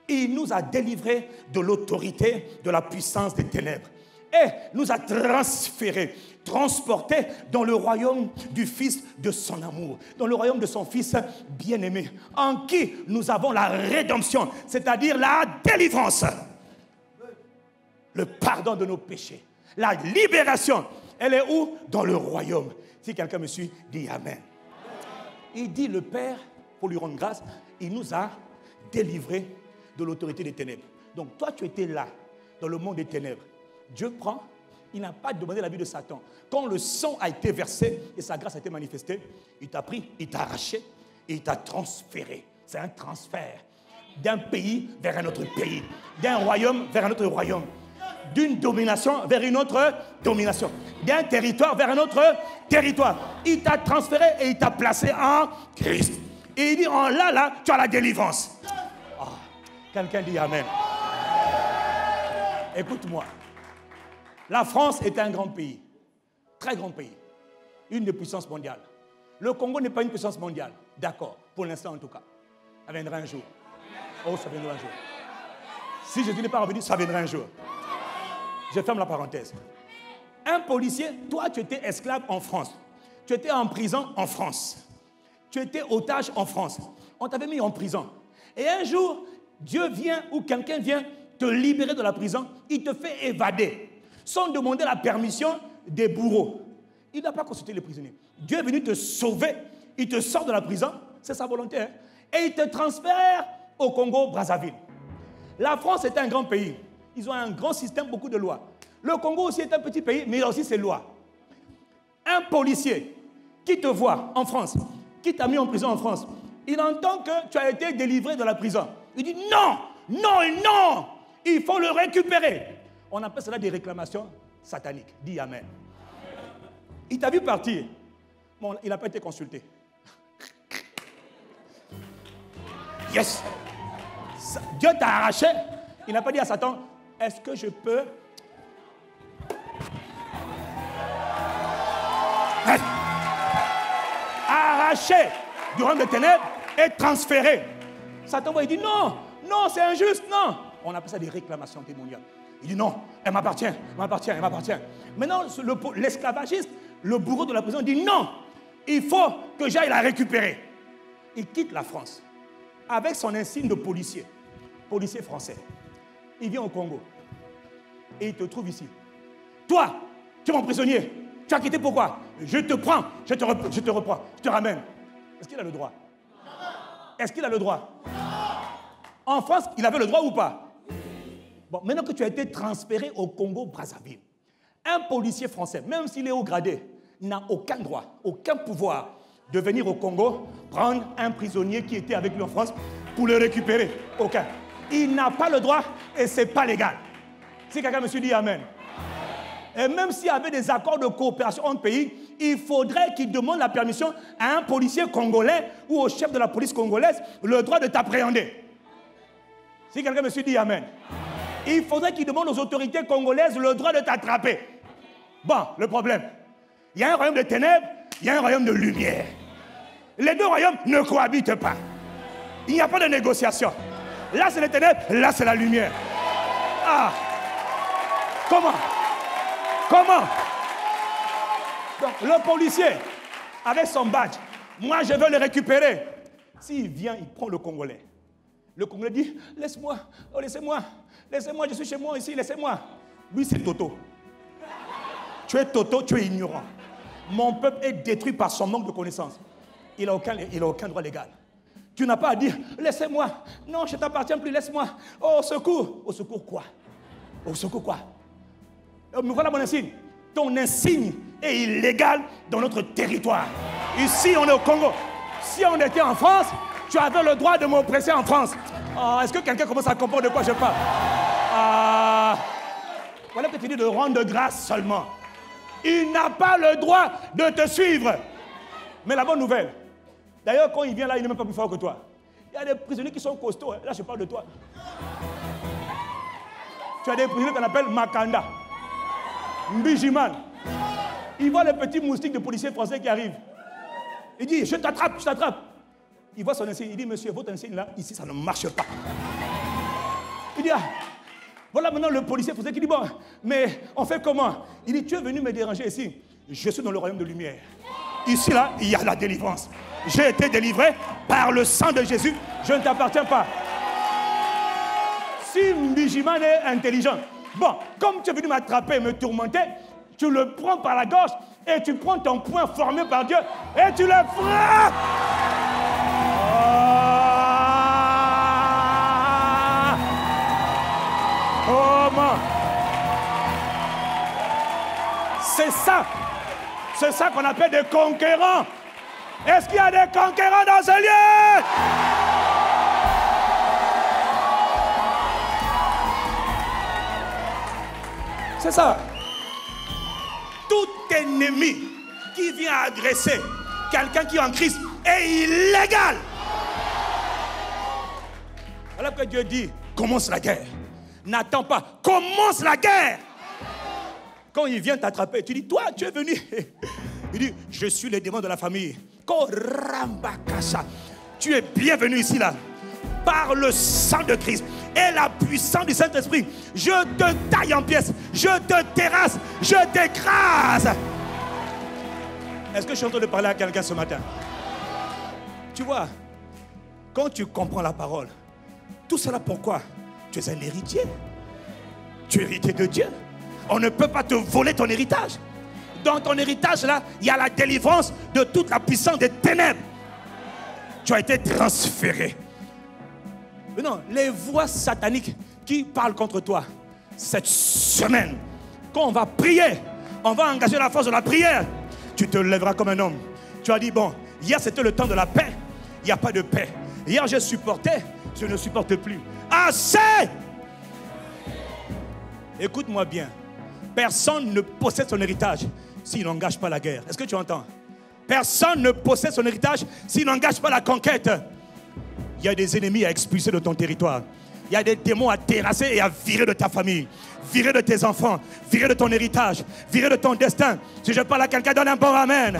Il nous a délivrés de l'autorité, de la puissance des ténèbres. Et nous a transférés, transportés dans le royaume du Fils de son amour, dans le royaume de son Fils bien-aimé, en qui nous avons la rédemption, c'est-à-dire la délivrance, le pardon de nos péchés, la libération. Elle est où? Dans le royaume. Si quelqu'un me suit, dit Amen. Il dit le Père, pour lui rendre grâce, il nous a délivrés de l'autorité des ténèbres. Donc toi, tu étais là. dans le monde des ténèbres. Dieu prend, il n'a pas demandé la vie de Satan. Quand le sang a été versé et sa grâce a été manifestée, il t'a pris, il t'a arraché et il t'a transféré. C'est un transfert d'un pays vers un autre pays, d'un royaume vers un autre royaume, d'une domination vers une autre domination, d'un territoire vers un autre territoire. Il t'a transféré et il t'a placé en Christ. Et il dit, en là, tu as la délivrance. Oh, quelqu'un dit Amen. Écoute-moi. La France est un grand pays, très grand pays, une des puissances mondiales. Le Congo n'est pas une puissance mondiale, d'accord, pour l'instant en tout cas. Ça viendra un jour. Oh, ça viendra un jour. Si Jésus n'est pas revenu, ça viendra un jour. Je ferme la parenthèse. Un policier, toi tu étais esclave en France. Tu étais en prison en France. Tu étais otage en France. On t'avait mis en prison. Et un jour, Dieu vient ou quelqu'un vient te libérer de la prison. Il te fait évader sans demander la permission des bourreaux. Il n'a pas consulté les prisonniers. Dieu est venu te sauver. Il te sort de la prison. C'est sa volonté. Hein? Et il te transfère au Congo-Brazzaville. La France est un grand pays. Ils ont un grand système, beaucoup de lois. Le Congo aussi est un petit pays, mais il a aussi ses lois. Un policier qui te voit en France, qui t'a mis en prison en France, il entend que tu as été délivré de la prison. Il dit non, non et non, il faut le récupérer. On appelle cela des réclamations sataniques. Dis Amen. Il t'a vu partir. Bon, il n'a pas été consulté. Yes. Dieu t'a arraché. Il n'a pas dit à Satan, est-ce que je peux arracher du royaume des ténèbres et transférer? Satan va, il dit non, non, c'est injuste, non. On appelle ça des réclamations témoignales. Il dit non, elle m'appartient, elle m'appartient, elle m'appartient. Maintenant, l'esclavagiste, le bourreau de la prison dit non, il faut que j'aille la récupérer. Il quitte la France avec son insigne de policier français. Il vient au Congo et il te trouve ici. Toi, tu es mon prisonnier. Tu as quitté pourquoi? Je te prends, je te reprends, je te ramène. Est-ce qu'il a le droit? Est-ce qu'il a le droit? En France, il avait le droit ou pas? Bon, maintenant que tu as été transféré au Congo-Brazzaville, un policier français, même s'il est haut gradé, n'a aucun droit, aucun pouvoir de venir au Congo prendre un prisonnier qui était avec lui en France pour le récupérer. Aucun. Il n'a pas le droit et ce n'est pas légal. Si quelqu'un me suit, dit Amen. Et même s'il y avait des accords de coopération entre pays, il faudrait qu'il demande la permission à un policier congolais ou au chef de la police congolaise le droit de t'appréhender. Si quelqu'un me suit, dit Amen. Il faudrait qu'il demande aux autorités congolaises le droit de t'attraper. Bon, le problème, il y a un royaume de ténèbres, il y a un royaume de lumière. Les deux royaumes ne cohabitent pas. Il n'y a pas de négociation. Là, c'est les ténèbres, là, c'est la lumière. Ah! Comment? Comment? Donc, le policier, avec son badge, moi, je veux le récupérer. S'il vient, il prend le Congolais. Le Congolais dit, laisse-moi, oh, laissez-moi, laissez-moi, je suis chez moi ici, laissez-moi. Lui, c'est Toto. Tu es Toto, tu es ignorant. Mon peuple est détruit par son manque de connaissances. Il n'a aucun droit légal. Tu n'as pas à dire, laissez-moi. Non, je ne t'appartiens plus, laisse-moi. Oh, au secours. Au secours quoi? Au secours quoi? Mais voilà mon insigne. Ton insigne est illégal dans notre territoire. Ici, on est au Congo. Si on était en France, tu avais le droit de m'oppresser en France. Oh, est-ce que quelqu'un commence à comprendre de quoi je parle? Voilà que tu dis de rendre grâce seulement. Il n'a pas le droit de te suivre. Mais la bonne nouvelle, d'ailleurs, quand il vient là, il n'est même pas plus fort que toi. Il y a des prisonniers qui sont costauds. Là, je parle de toi. Tu as des prisonniers qu'on appelle Makanda, Mbijiman. Il voit les petits moustiques de policiers français qui arrivent. Il dit, je t'attrape, je t'attrape. Il voit son insigne. Il dit, monsieur, votre insigne là, ici, ça ne marche pas. Il dit, ah, voilà maintenant le policier français qui dit, bon, mais on fait comment? Il dit, tu es venu me déranger ici. Je suis dans le royaume de lumière. Ici, là, il y a la délivrance. J'ai été délivré par le sang de Jésus. Je ne t'appartiens pas. Si Mbijiman est intelligent, bon, comme tu es venu m'attraper, me tourmenter, tu le prends par la gorge et tu prends ton poing formé par Dieu et tu le frappes. Oh, man. C'est ça qu'on appelle des conquérants. Est-ce qu'il y a des conquérants dans ce lieu? C'est ça. Tout ennemi qui vient agresser quelqu'un qui est en Christ est illégal. Alors que Dieu dit, commence la guerre. N'attends pas, commence la guerre. Quand il vient t'attraper, tu dis, toi, tu es venu. Il dit, je suis le démon de la famille. Tu es bienvenu ici, là. Par le sang de Christ et la puissance du Saint-Esprit, je te taille en pièces, je te terrasse, je t'écrase. Est-ce que je suis en train de parler à quelqu'un ce matin? Tu vois, quand tu comprends la parole, tout cela pourquoi? Tu es un héritier. Tu es héritier de Dieu. On ne peut pas te voler ton héritage. Dans ton héritage là, il y a la délivrance de toute la puissance des ténèbres. Tu as été transféré. Mais non, les voix sataniques qui parlent contre toi, cette semaine, quand on va prier, on va engager la force de la prière, tu te lèveras comme un homme. Tu as dit, bon, hier c'était le temps de la paix, il n'y a pas de paix. Hier je supportais, je ne supporte plus. Assez! Écoute-moi bien, personne ne possède son héritage s'il n'engage pas la guerre. Est-ce que tu entends? Personne ne possède son héritage s'il n'engage pas la conquête. Il y a des ennemis à expulser de ton territoire. Il y a des démons à terrasser et à virer de ta famille. Virer de tes enfants. Virer de ton héritage. Virer de ton destin. Si je parle à quelqu'un, donne un bon amen.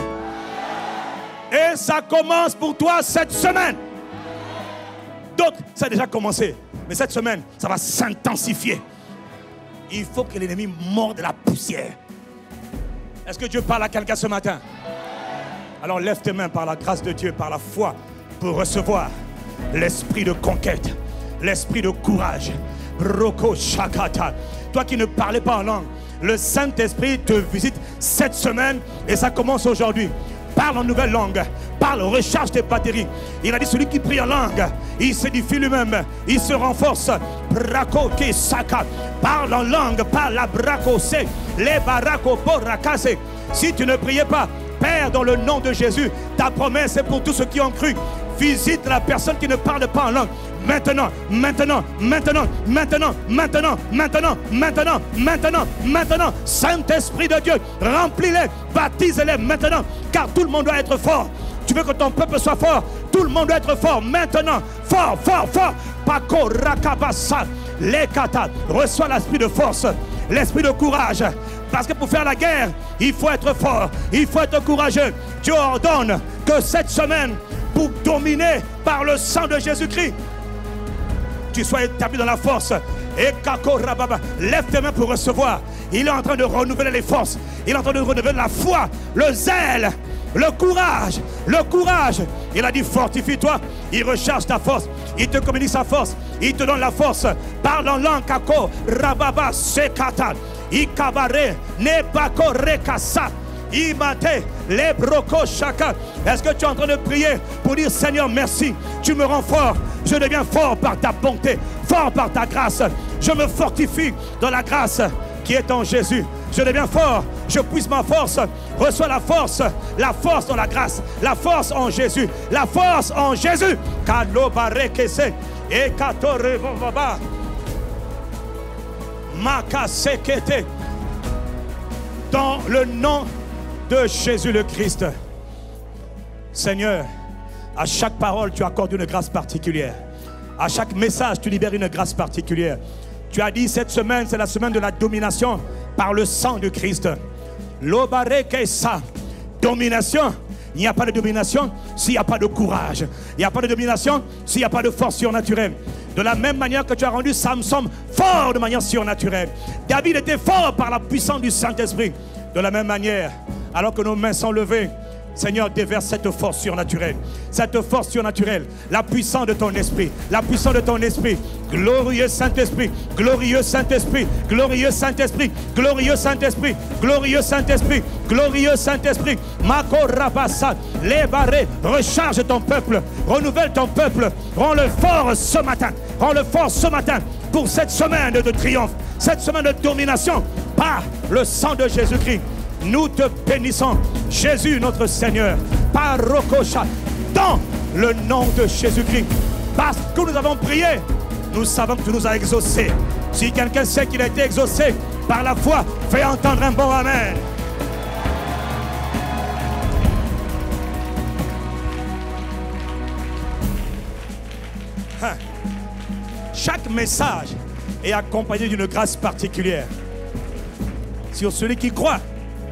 Et ça commence pour toi cette semaine. D'autres, ça a déjà commencé. Mais cette semaine, ça va s'intensifier. Il faut que l'ennemi morde la poussière. Est-ce que Dieu parle à quelqu'un ce matin? Alors lève tes mains par la grâce de Dieu, par la foi, pour recevoir l'esprit de conquête, l'esprit de courage. Roko Shakata. Toi qui ne parlais pas en langue, le Saint-Esprit te visite cette semaine et ça commence aujourd'hui. Parle en nouvelle langue, parle, recharge tes batteries. Il a dit celui qui prie en langue, il s'édifie lui-même, il se renforce. Brako ke saka. Parle en langue, parle la brako se, les barako porakase. Si tu ne priais pas, Père, dans le nom de Jésus, ta promesse est pour tous ceux qui ont cru. Visite la personne qui ne parle pas en langue. Maintenant, maintenant, maintenant, maintenant, maintenant, maintenant, maintenant, maintenant, maintenant. Saint-Esprit de Dieu, remplis-les, baptise-les maintenant, car tout le monde doit être fort. Tu veux que ton peuple soit fort? Tout le monde doit être fort maintenant. Fort, fort, fort. Pako rakabasa, lekata. Reçois l'esprit de force, l'esprit de courage. Parce que pour faire la guerre, il faut être fort, il faut être courageux. Dieu ordonne que cette semaine, pour dominer par le sang de Jésus-Christ, tu sois établi dans la force. Et kako rababa, lève tes mains pour recevoir. Il est en train de renouveler les forces. Il est en train de renouveler la foi, le zèle, le courage, le courage. Il a dit fortifie-toi. Il recharge ta force. Il te communique sa force. Il te donne la force. Parle en langue kako rababa sekata. Ikabare ne bako rekasa. Imate les broko chaka. Est-ce que tu es en train de prier pour dire Seigneur merci, tu me rends fort, je deviens fort par ta bonté, fort par ta grâce, je me fortifie dans la grâce qui est en Jésus, je deviens fort, je puise ma force, reçois la force dans la grâce, la force en Jésus, la force en Jésus. Kalo barekese et katore baba makasekete dans le nom de Jésus le Christ. Seigneur, à chaque parole tu accordes une grâce particulière. À chaque message tu libères une grâce particulière. Tu as dit cette semaine c'est la semaine de la domination par le sang de Christ. L'obarekesa, domination. Il n'y a pas de domination s'il n'y a pas de courage. Il n'y a pas de domination s'il n'y a pas de force surnaturelle. De la même manière que tu as rendu Samson fort de manière surnaturelle. David était fort par la puissance du Saint-Esprit. De la même manière, alors que nos mains sont levées, Seigneur, déverse cette force surnaturelle. Cette force surnaturelle, la puissance de ton esprit, la puissance de ton esprit. Glorieux Saint-Esprit, glorieux Saint-Esprit, glorieux Saint-Esprit, glorieux Saint-Esprit, glorieux Saint-Esprit, glorieux Saint-Esprit. Mako Rabassa, les barrés, recharge ton peuple, renouvelle ton peuple, rends-le fort ce matin, rends-le fort ce matin pour cette semaine de triomphe, cette semaine de domination par le sang de Jésus-Christ. nous te bénissons. Jésus, notre Seigneur, Parokosha, dans le nom de Jésus-Christ. Parce que nous avons prié, nous savons que tu nous as exaucés. Si quelqu'un sait qu'il a été exaucé par la foi, fais entendre un bon amen. Chaque message est accompagné d'une grâce particulière. Sur celui qui croit,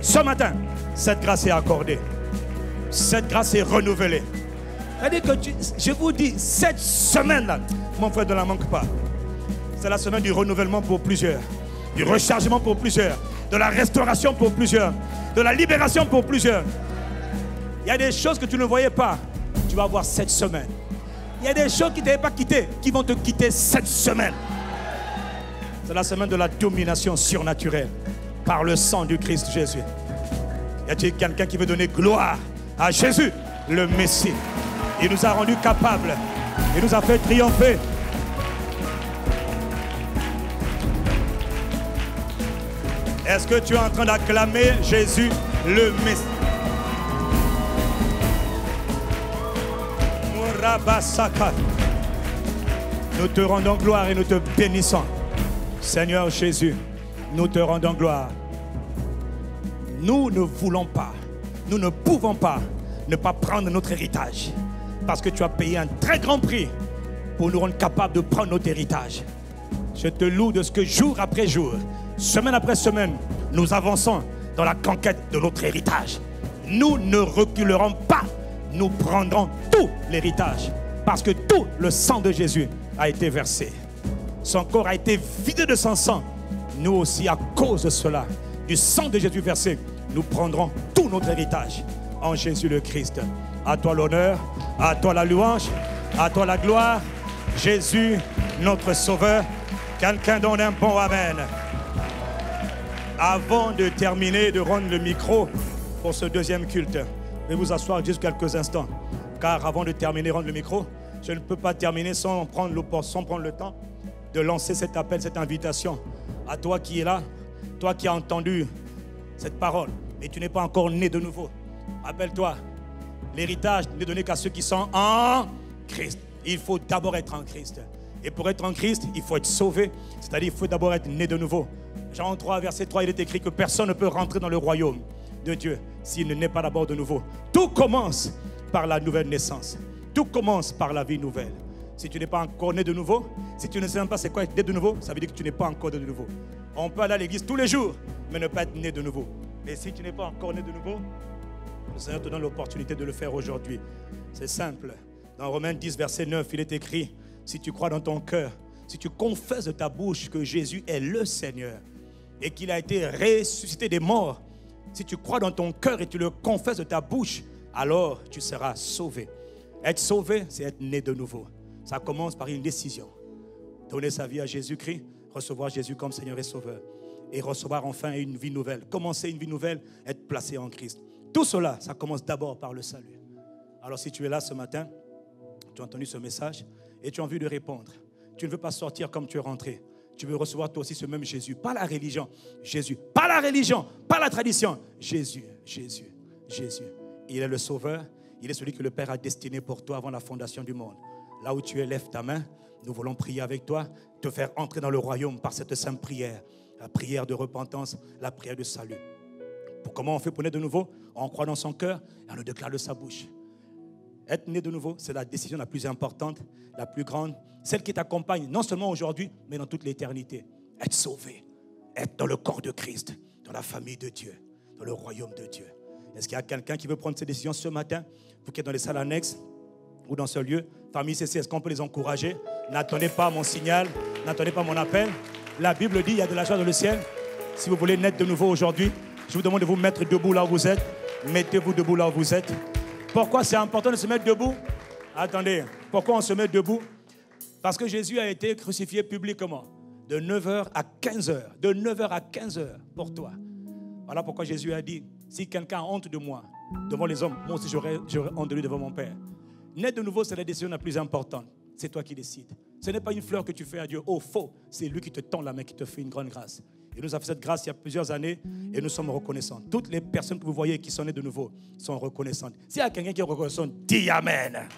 ce matin, cette grâce est accordée. Cette grâce est renouvelée. C'est-à-dire que je vous dis, cette semaine-là, mon frère, ne la manque pas. C'est la semaine du renouvellement pour plusieurs, du rechargement pour plusieurs, de la restauration pour plusieurs, de la libération pour plusieurs. Il y a des choses que tu ne voyais pas, tu vas voir cette semaine. Il y a des choses qui ne t'avaient pas quitté, qui vont te quitter cette semaine. C'est la semaine de la domination surnaturelle par le sang du Christ Jésus. Y a-t-il quelqu'un qui veut donner gloire à Jésus, le Messie? Il nous a rendus capables. Il nous a fait triompher. Est-ce que tu es en train d'acclamer Jésus, le Messie? Nous te rendons gloire et nous te bénissons. Seigneur Jésus, nous te rendons gloire. Nous ne voulons pas, nous ne pouvons pas ne pas prendre notre héritage. Parce que tu as payé un très grand prix pour nous rendre capables de prendre notre héritage. Je te loue de ce que jour après jour, semaine après semaine, nous avançons dans la conquête de notre héritage. Nous ne reculerons pas. Nous prendrons tout l'héritage parce que tout le sang de Jésus a été versé. Son corps a été vidé de son sang. Nous aussi, à cause de cela, du sang de Jésus versé, nous prendrons tout notre héritage en Jésus le Christ. À toi l'honneur, à toi la louange, à toi la gloire. Jésus, notre Sauveur. Quelqu'un donne un bon amen. Avant de terminer, de rendre le micro pour ce deuxième culte, je vais vous asseoir juste quelques instants. Car avant de terminer, rendre le micro, je ne peux pas terminer sans prendre le temps de lancer cet appel, cette invitation à toi qui es là, toi qui as entendu cette parole, mais tu n'es pas encore né de nouveau. Rappelle-toi, l'héritage n'est donné qu'à ceux qui sont en Christ. Il faut d'abord être en Christ. Et pour être en Christ, il faut être sauvé, c'est-à-dire il faut d'abord être né de nouveau. Jean 3, verset 3, il est écrit que personne ne peut rentrer dans le royaume de Dieu s'il ne naît pas d'abord de nouveau. Tout commence par la nouvelle naissance. Tout commence par la vie nouvelle. Si tu n'es pas encore né de nouveau, si tu ne sais même pas c'est quoi être né de nouveau, ça veut dire que tu n'es pas encore né de nouveau. On peut aller à l'église tous les jours, mais ne pas être né de nouveau. Et si tu n'es pas encore né de nouveau, le Seigneur te donne l'opportunité de le faire aujourd'hui. C'est simple. Dans Romains 10, verset 9, il est écrit, si tu crois dans ton cœur, si tu confesses de ta bouche que Jésus est le Seigneur et qu'il a été ressuscité des morts, si tu crois dans ton cœur et tu le confesses de ta bouche, alors tu seras sauvé. Être sauvé, c'est être né de nouveau. Ça commence par une décision. Donner sa vie à Jésus-Christ, recevoir Jésus comme Seigneur et Sauveur. Et recevoir enfin une vie nouvelle. Commencer une vie nouvelle, être placé en Christ. Tout cela, ça commence d'abord par le salut. Alors si tu es là ce matin, tu as entendu ce message et tu as envie de répondre. Tu ne veux pas sortir comme tu es rentré. Tu veux recevoir toi aussi ce même Jésus. Pas la religion, Jésus. Pas la religion, pas la tradition. Jésus, Jésus, Jésus. Il est le Sauveur. Il est celui que le Père a destiné pour toi avant la fondation du monde. Là où tu es, lève ta main. Nous voulons prier avec toi, te faire entrer dans le royaume par cette sainte prière. La prière de repentance, la prière de salut. Comment on fait pour naître de nouveau? On croit dans son cœur et on le déclare de sa bouche. Être né de nouveau, c'est la décision la plus importante, la plus grande, celle qui t'accompagne non seulement aujourd'hui, mais dans toute l'éternité. Être sauvé, être dans le corps de Christ, dans la famille de Dieu, dans le royaume de Dieu. Est-ce qu'il y a quelqu'un qui veut prendre cette décision ce matin? Vous qui êtes dans les salles annexes ou dans ce lieu, famille CC, est-ce qu'on peut les encourager? N'attendez pas mon signal, n'attendez pas mon appel. La Bible dit, il y a de la joie dans le ciel. Si vous voulez naître de nouveau aujourd'hui, je vous demande de vous mettre debout là où vous êtes. Mettez-vous debout là où vous êtes. Pourquoi c'est important de se mettre debout? Attendez, pourquoi on se met debout? Parce que Jésus a été crucifié publiquement de 9h à 15h. De 9h à 15h pour toi. Voilà pourquoi Jésus a dit, si quelqu'un a honte de moi, devant les hommes, moi aussi j'aurais honte de lui devant mon Père. Naître de nouveau, c'est la décision la plus importante. C'est toi qui décides. Ce n'est pas une fleur que tu fais à Dieu. Oh, faux. C'est lui qui te tend la main, qui te fait une grande grâce. Il nous a fait cette grâce il y a plusieurs années et nous sommes reconnaissants. Toutes les personnes que vous voyez qui sont nées de nouveau sont reconnaissantes. S'il y a quelqu'un qui est reconnaissant, dis Amen.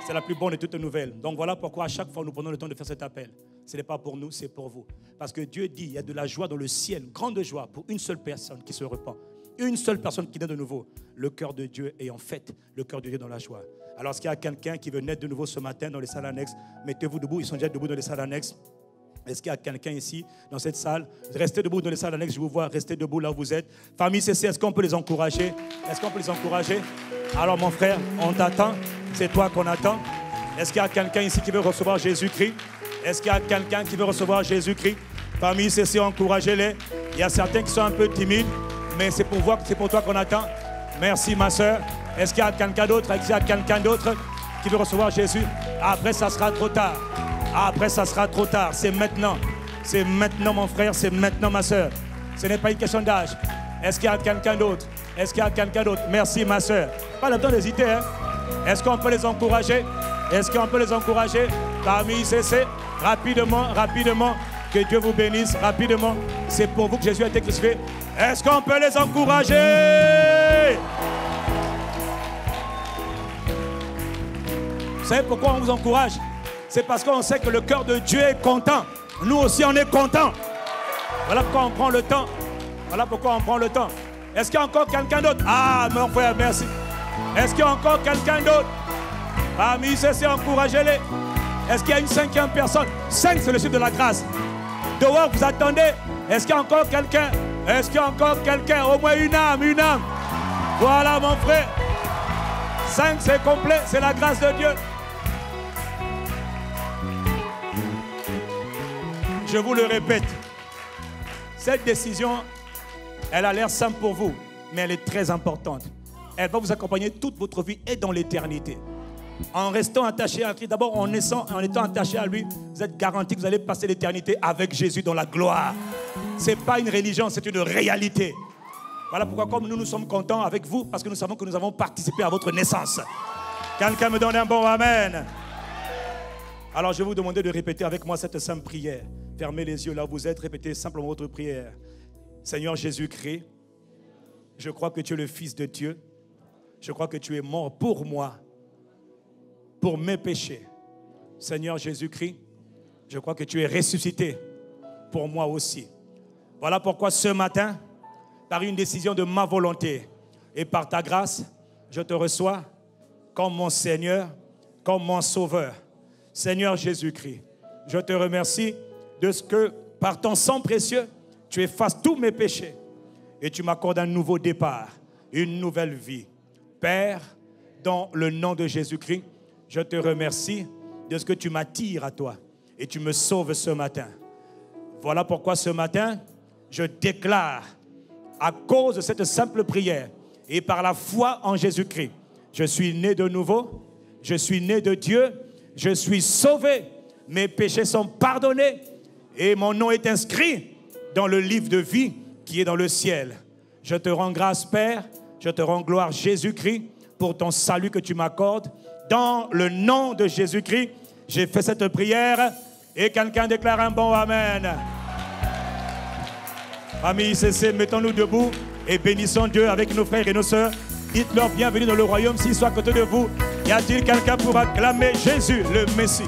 C'est la plus bonne de toutes les nouvelles. Donc voilà pourquoi à chaque fois nous prenons le temps de faire cet appel. Ce n'est pas pour nous, c'est pour vous. Parce que Dieu dit, il y a de la joie dans le ciel, une grande joie pour une seule personne qui se repent. Une seule personne qui naît de nouveau. Le cœur de Dieu est en fait le cœur de Dieu dans la joie. Alors s'il y a quelqu'un qui veut naître de nouveau ce matin dans les salles annexes, mettez-vous debout, ils sont déjà debout dans les salles annexes. Est-ce qu'il y a quelqu'un ici, dans cette salle? Restez debout dans les salles annexes, je vous vois, restez debout là où vous êtes. Famille CC, est-ce qu'on peut les encourager? Est-ce qu'on peut les encourager? Alors mon frère, on t'attend, c'est toi qu'on attend. Est-ce qu'il y a quelqu'un ici qui veut recevoir Jésus-Christ? Est-ce qu'il y a quelqu'un qui veut recevoir Jésus-Christ? Famille CC, encouragez-les. Il y a certains qui sont un peu timides, mais c'est pour voir que c'est pour toi qu'on attend. Merci ma soeur. Est-ce qu'il y a quelqu'un d'autre? Est-ce qu'il y a quelqu'un d'autre qui veut recevoir Jésus? Après, ça sera trop tard. Après, ça sera trop tard. C'est maintenant. C'est maintenant, mon frère. C'est maintenant, ma soeur. Ce n'est pas une question d'âge. Est-ce qu'il y a quelqu'un d'autre? Est-ce qu'il y a quelqu'un d'autre? Merci, ma soeur. Pas le temps d'hésiter. Hein? Est-ce qu'on peut les encourager? Est-ce qu'on peut les encourager? Famille CC, rapidement, rapidement. Que Dieu vous bénisse, rapidement. C'est pour vous que Jésus a été crucifié. Est-ce qu'on peut les encourager? Vous savez pourquoi on vous encourage? C'est parce qu'on sait que le cœur de Dieu est content. Nous aussi, on est contents. Voilà pourquoi on prend le temps. Voilà pourquoi on prend le temps. Est-ce qu'il y a encore quelqu'un d'autre? Ah, mon frère, merci. Est-ce qu'il y a encore quelqu'un d'autre? Amis, c'est encouragez-les. Est-ce qu'il y a une cinquième personne? 5, c'est le chiffre de la grâce. Dehors, vous attendez. Est-ce qu'il y a encore quelqu'un? Est-ce qu'il y a encore quelqu'un? Au moins une âme, une âme. Voilà, mon frère. 5, c'est complet. C'est la grâce de Dieu. Je vous le répète, cette décision, elle a l'air simple pour vous, mais elle est très importante. Elle va vous accompagner toute votre vie et dans l'éternité. En restant attaché à Christ, d'abord en étant attaché à lui, vous êtes garanti que vous allez passer l'éternité avec Jésus dans la gloire. Ce n'est pas une religion, c'est une réalité. Voilà pourquoi comme nous sommes contents avec vous, parce que nous savons que nous avons participé à votre naissance. Quelqu'un me donne un bon amen. Alors je vais vous demander de répéter avec moi cette simple prière. Fermez les yeux là où vous êtes, répétez simplement votre prière. Seigneur Jésus-Christ, je crois que tu es le Fils de Dieu. Je crois que tu es mort pour moi, pour mes péchés. Seigneur Jésus-Christ, je crois que tu es ressuscité pour moi aussi. Voilà pourquoi ce matin, par une décision de ma volonté et par ta grâce, je te reçois comme mon Seigneur, comme mon Sauveur. Seigneur Jésus-Christ, je te remercie de ce que, par ton sang précieux, tu effaces tous mes péchés et tu m'accordes un nouveau départ, une nouvelle vie. Père, dans le nom de Jésus-Christ, je te remercie de ce que tu m'attires à toi et tu me sauves ce matin. Voilà pourquoi ce matin, je déclare, à cause de cette simple prière et par la foi en Jésus-Christ, je suis né de nouveau, je suis né de Dieu, je suis sauvé, mes péchés sont pardonnés et mon nom est inscrit dans le livre de vie qui est dans le ciel. Je te rends grâce, Père, je te rends gloire, Jésus-Christ, pour ton salut que tu m'accordes. Dans le nom de Jésus-Christ, j'ai fait cette prière et quelqu'un déclare un bon amen. Famille CC, mettons-nous debout et bénissons Dieu avec nos frères et nos sœurs. Dites-leur bienvenue dans le royaume s'ils sont à côté de vous. Y a-t-il quelqu'un pour acclamer Jésus, le Messie?